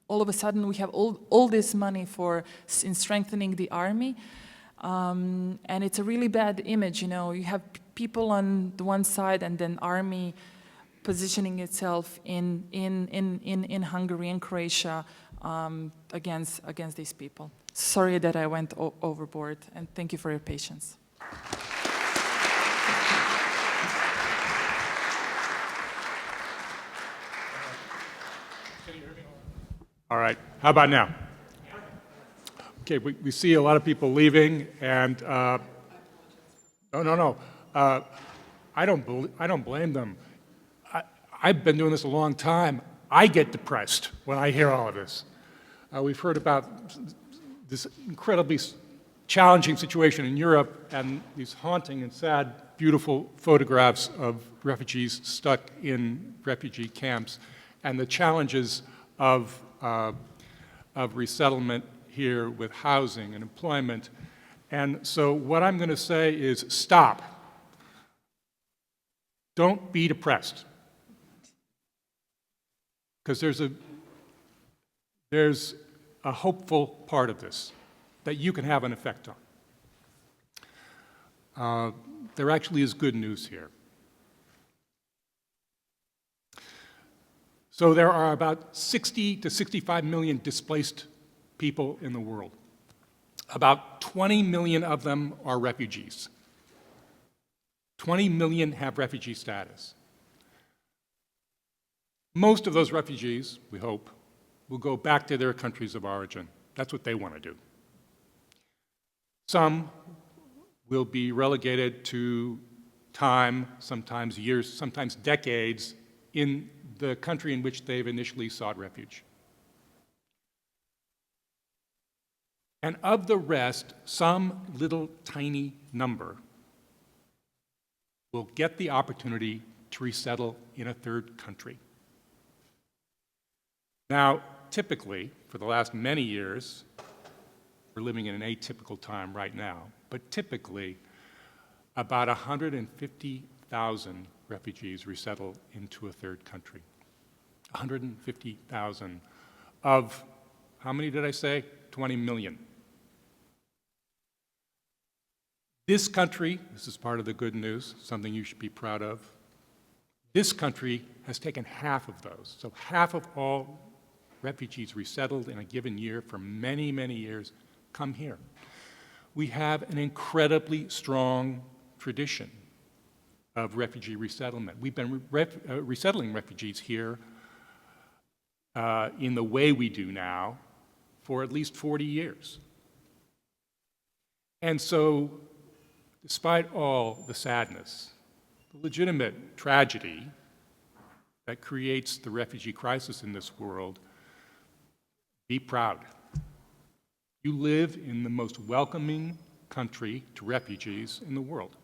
All of a sudden, we have all this money in strengthening the army, and it's a really bad image. You know, you have people on the one side, and then army positioning itself in Hungary and Croatia against these people. Sorry that I went overboard, and thank you for your patience. All right, how about now? Okay, we see a lot of people leaving, and no. I don't blame them. I've been doing this a long time. I get depressed when I hear all of this. We've heard about this incredibly challenging situation in Europe and these haunting and sad, beautiful photographs of refugees stuck in refugee camps and the challenges of resettlement here with housing and employment. And so what I'm going to say is stop. Don't be depressed. Because there's a hopeful part of this that you can have an effect on. There actually is good news here. So there are about 60 to 65 million displaced people in the world. About 20 million of them are refugees. 20 million have refugee status. Most of those refugees, we hope, will go back to their countries of origin. That's what they want to do. Some will be relegated to time, sometimes years, sometimes decades, in the country in which they've initially sought refuge. And of the rest, some little tiny number will get the opportunity to resettle in a third country. Now, typically, for the last many years, we're living in an atypical time right now, but typically, about 150,000 refugees resettle into a third country. 150,000 of, how many did I say? 20 million. This country, this is part of the good news, something you should be proud of, this country has taken half of those. So half of all refugees resettled in a given year for many, many years come here. We have an incredibly strong tradition of refugee resettlement. We've been resettling refugees here in the way we do now for at least 40 years. And so, despite all the sadness, the legitimate tragedy that creates the refugee crisis in this world, be proud. You live in the most welcoming country to refugees in the world.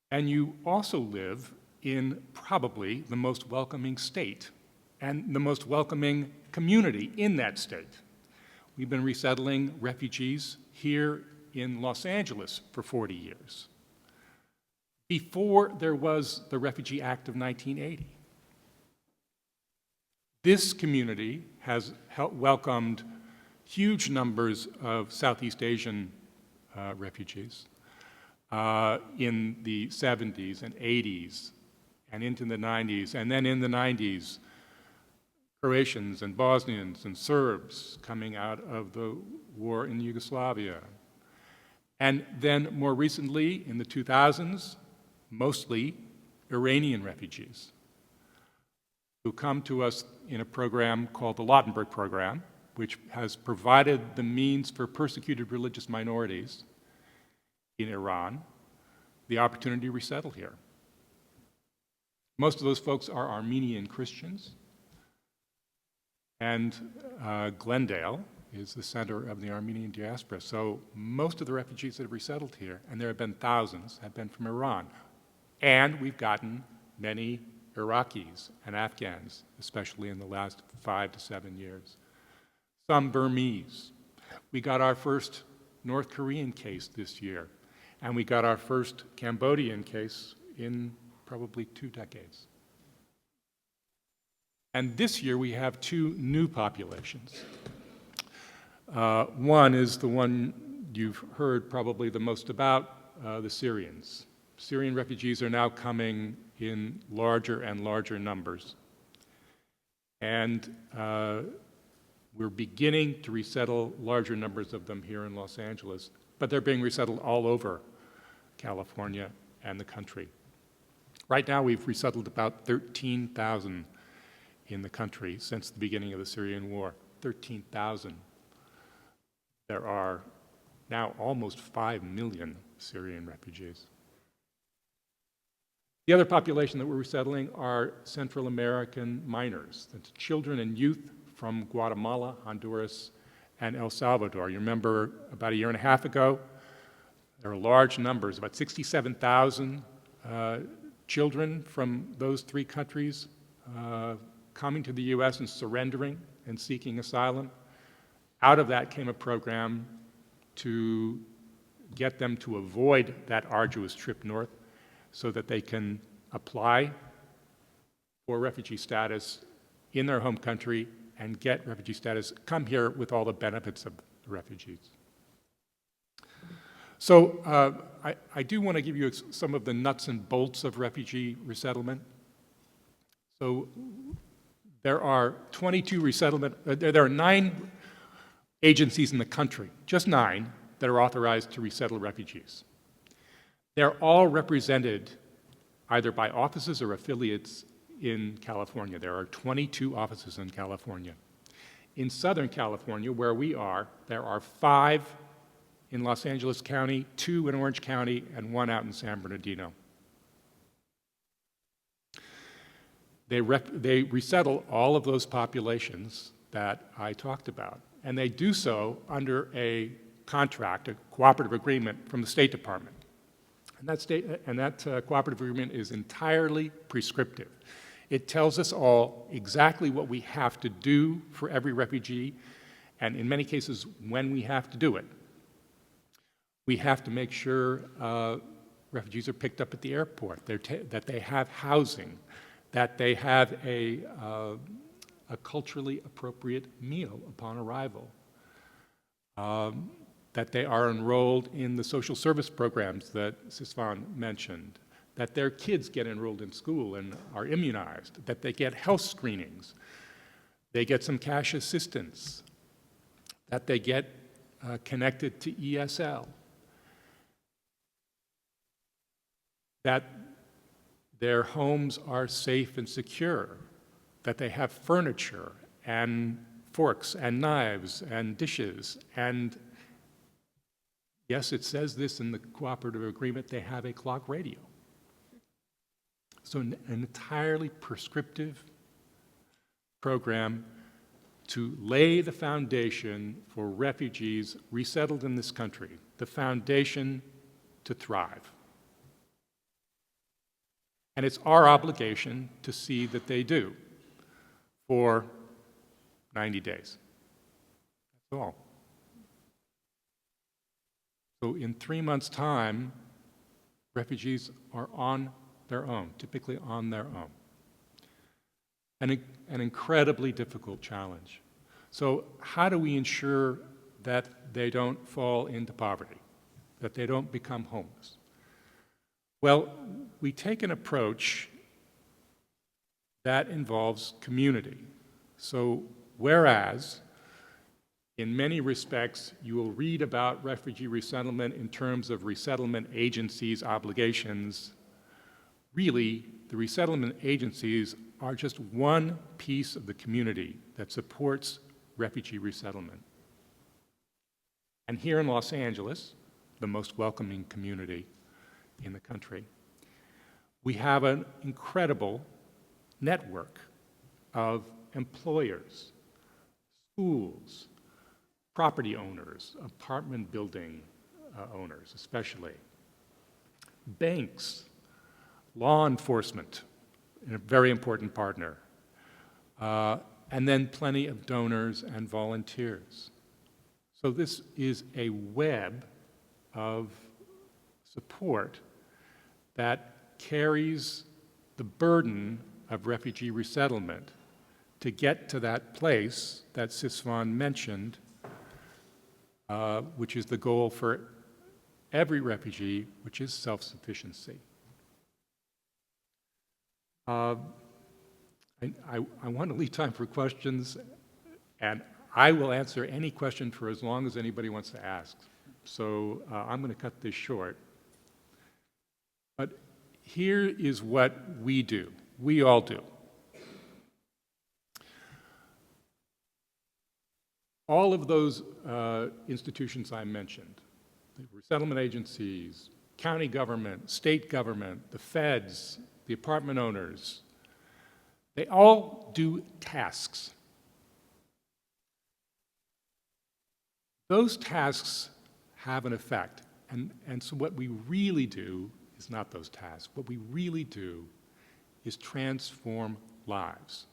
And you also live in probably the most welcoming state and the most welcoming community in that state. We've been resettling refugees here in Los Angeles for 40 years, before there was the Refugee Act of 1980. This community has welcomed huge numbers of Southeast Asian refugees, in the 70s and 80s and into the 90s. And then in the 90s, Croatians and Bosnians and Serbs coming out of the war in Yugoslavia. And then more recently, in the 2000s, mostly Iranian refugees who come to us in a program called the Lautenberg Program, which has provided the means for persecuted religious minorities in Iran the opportunity to resettle here. Most of those folks are Armenian Christians, and Glendale is the center of the Armenian diaspora. So most of the refugees that have resettled here, and there have been thousands, have been from Iran. And we've gotten many Iraqis and Afghans, especially in the last 5 to 7 years. Some Burmese. We got our first North Korean case this year, and we got our first Cambodian case in probably 2 decades. And this year we have 2 new populations. One is the one you've heard probably the most about, the Syrians. Syrian refugees are now coming in larger and larger numbers. And we're beginning to resettle larger numbers of them here in Los Angeles, but they're being resettled all over California and the country. Right now, we've resettled about 13,000 in the country since the beginning of the Syrian war. 13,000. There are now almost 5 million Syrian refugees. The other population that we're resettling are Central American minors, that's children and youth from Guatemala, Honduras, and El Salvador. You remember about 1.5 years ago, there were large numbers, about 67,000 children from those 3 countries coming to the US and surrendering and seeking asylum. Out of that came a program to get them to avoid that arduous trip north so that they can apply for refugee status in their home country and get refugee status, come here with all the benefits of the refugees. So I do want to give you some of the nuts and bolts of refugee resettlement. So there are 22 resettlement, there are 9 agencies in the country, just 9, that are authorized to resettle refugees. They're all represented either by offices or affiliates in California. There are 22 offices in California. In Southern California, where we are, there are 5 in Los Angeles County, 2 in Orange County, and 1 out in San Bernardino. They resettle all of those populations that I talked about, and they do so under a contract, a cooperative agreement from the State Department. And that cooperative agreement is entirely prescriptive. It tells us all exactly what we have to do for every refugee, and in many cases, when we have to do it. We have to make sure refugees are picked up at the airport, that they have housing, that they have a culturally appropriate meal upon arrival, that they are enrolled in the social service programs that Sisvan mentioned, that their kids get enrolled in school and are immunized, that they get health screenings, they get some cash assistance, that they get connected to ESL, that their homes are safe and secure, that they have furniture and forks and knives and dishes, and yes, it says this in the cooperative agreement, they have a clock radio. So an entirely prescriptive program to lay the foundation for refugees resettled in this country, the foundation to thrive. And it's our obligation to see that they do for 90 days. That's all. So in 3 months' time, refugees are on their own, typically on their own. An incredibly difficult challenge. So how do we ensure that they don't fall into poverty, that they don't become homeless? Well, we take an approach that involves community. So whereas in many respects you will read about refugee resettlement in terms of resettlement agencies' obligations, really the resettlement agencies are just one piece of the community that supports refugee resettlement. And here in Los Angeles, the most welcoming community in the country, we have an incredible network of employers, schools, property owners, apartment building owners especially, banks, law enforcement, a very important partner, and then plenty of donors and volunteers. So this is a web of support that carries the burden of refugee resettlement to get to that place that Siswan mentioned, which is the goal for every refugee, which is self-sufficiency. I want to leave time for questions, and I will answer any question for as long as anybody wants to ask. So I'm going to cut this short. But here is what we do. We all do. All of those institutions I mentioned, the resettlement agencies, county government, state government, the feds, the apartment owners, they all do tasks. Those tasks have an effect. And so what we really do is not those tasks. What we really do is transform lives.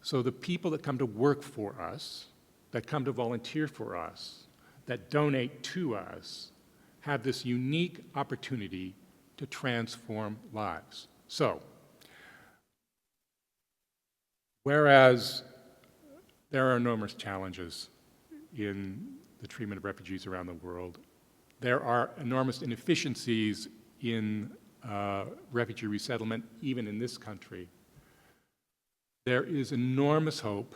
So the people that come to work for us, that come to volunteer for us, that donate to us, have this unique opportunity to transform lives. So, whereas there are enormous challenges in the treatment of refugees around the world, there are enormous inefficiencies in refugee resettlement, even in this country. There is enormous hope,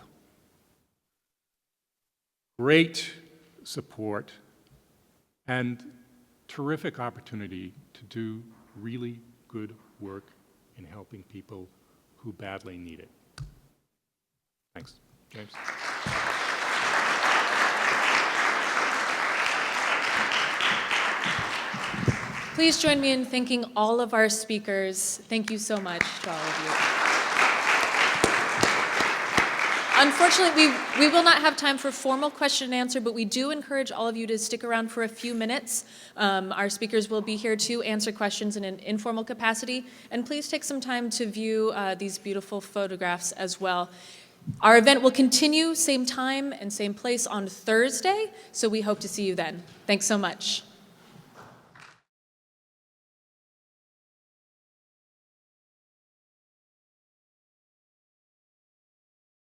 great support, and terrific opportunity to do really good work in helping people who badly need it. Thanks. James. Please join me in thanking all of our speakers. Thank you so much to all of you. Unfortunately, we will not have time for formal question and answer, but we do encourage all of you to stick around for a few minutes. Our speakers will be here to answer questions in an informal capacity, and please take some time to view these beautiful photographs as well. Our event will continue, same time and same place on Thursday, so we hope to see you then. Thanks so much.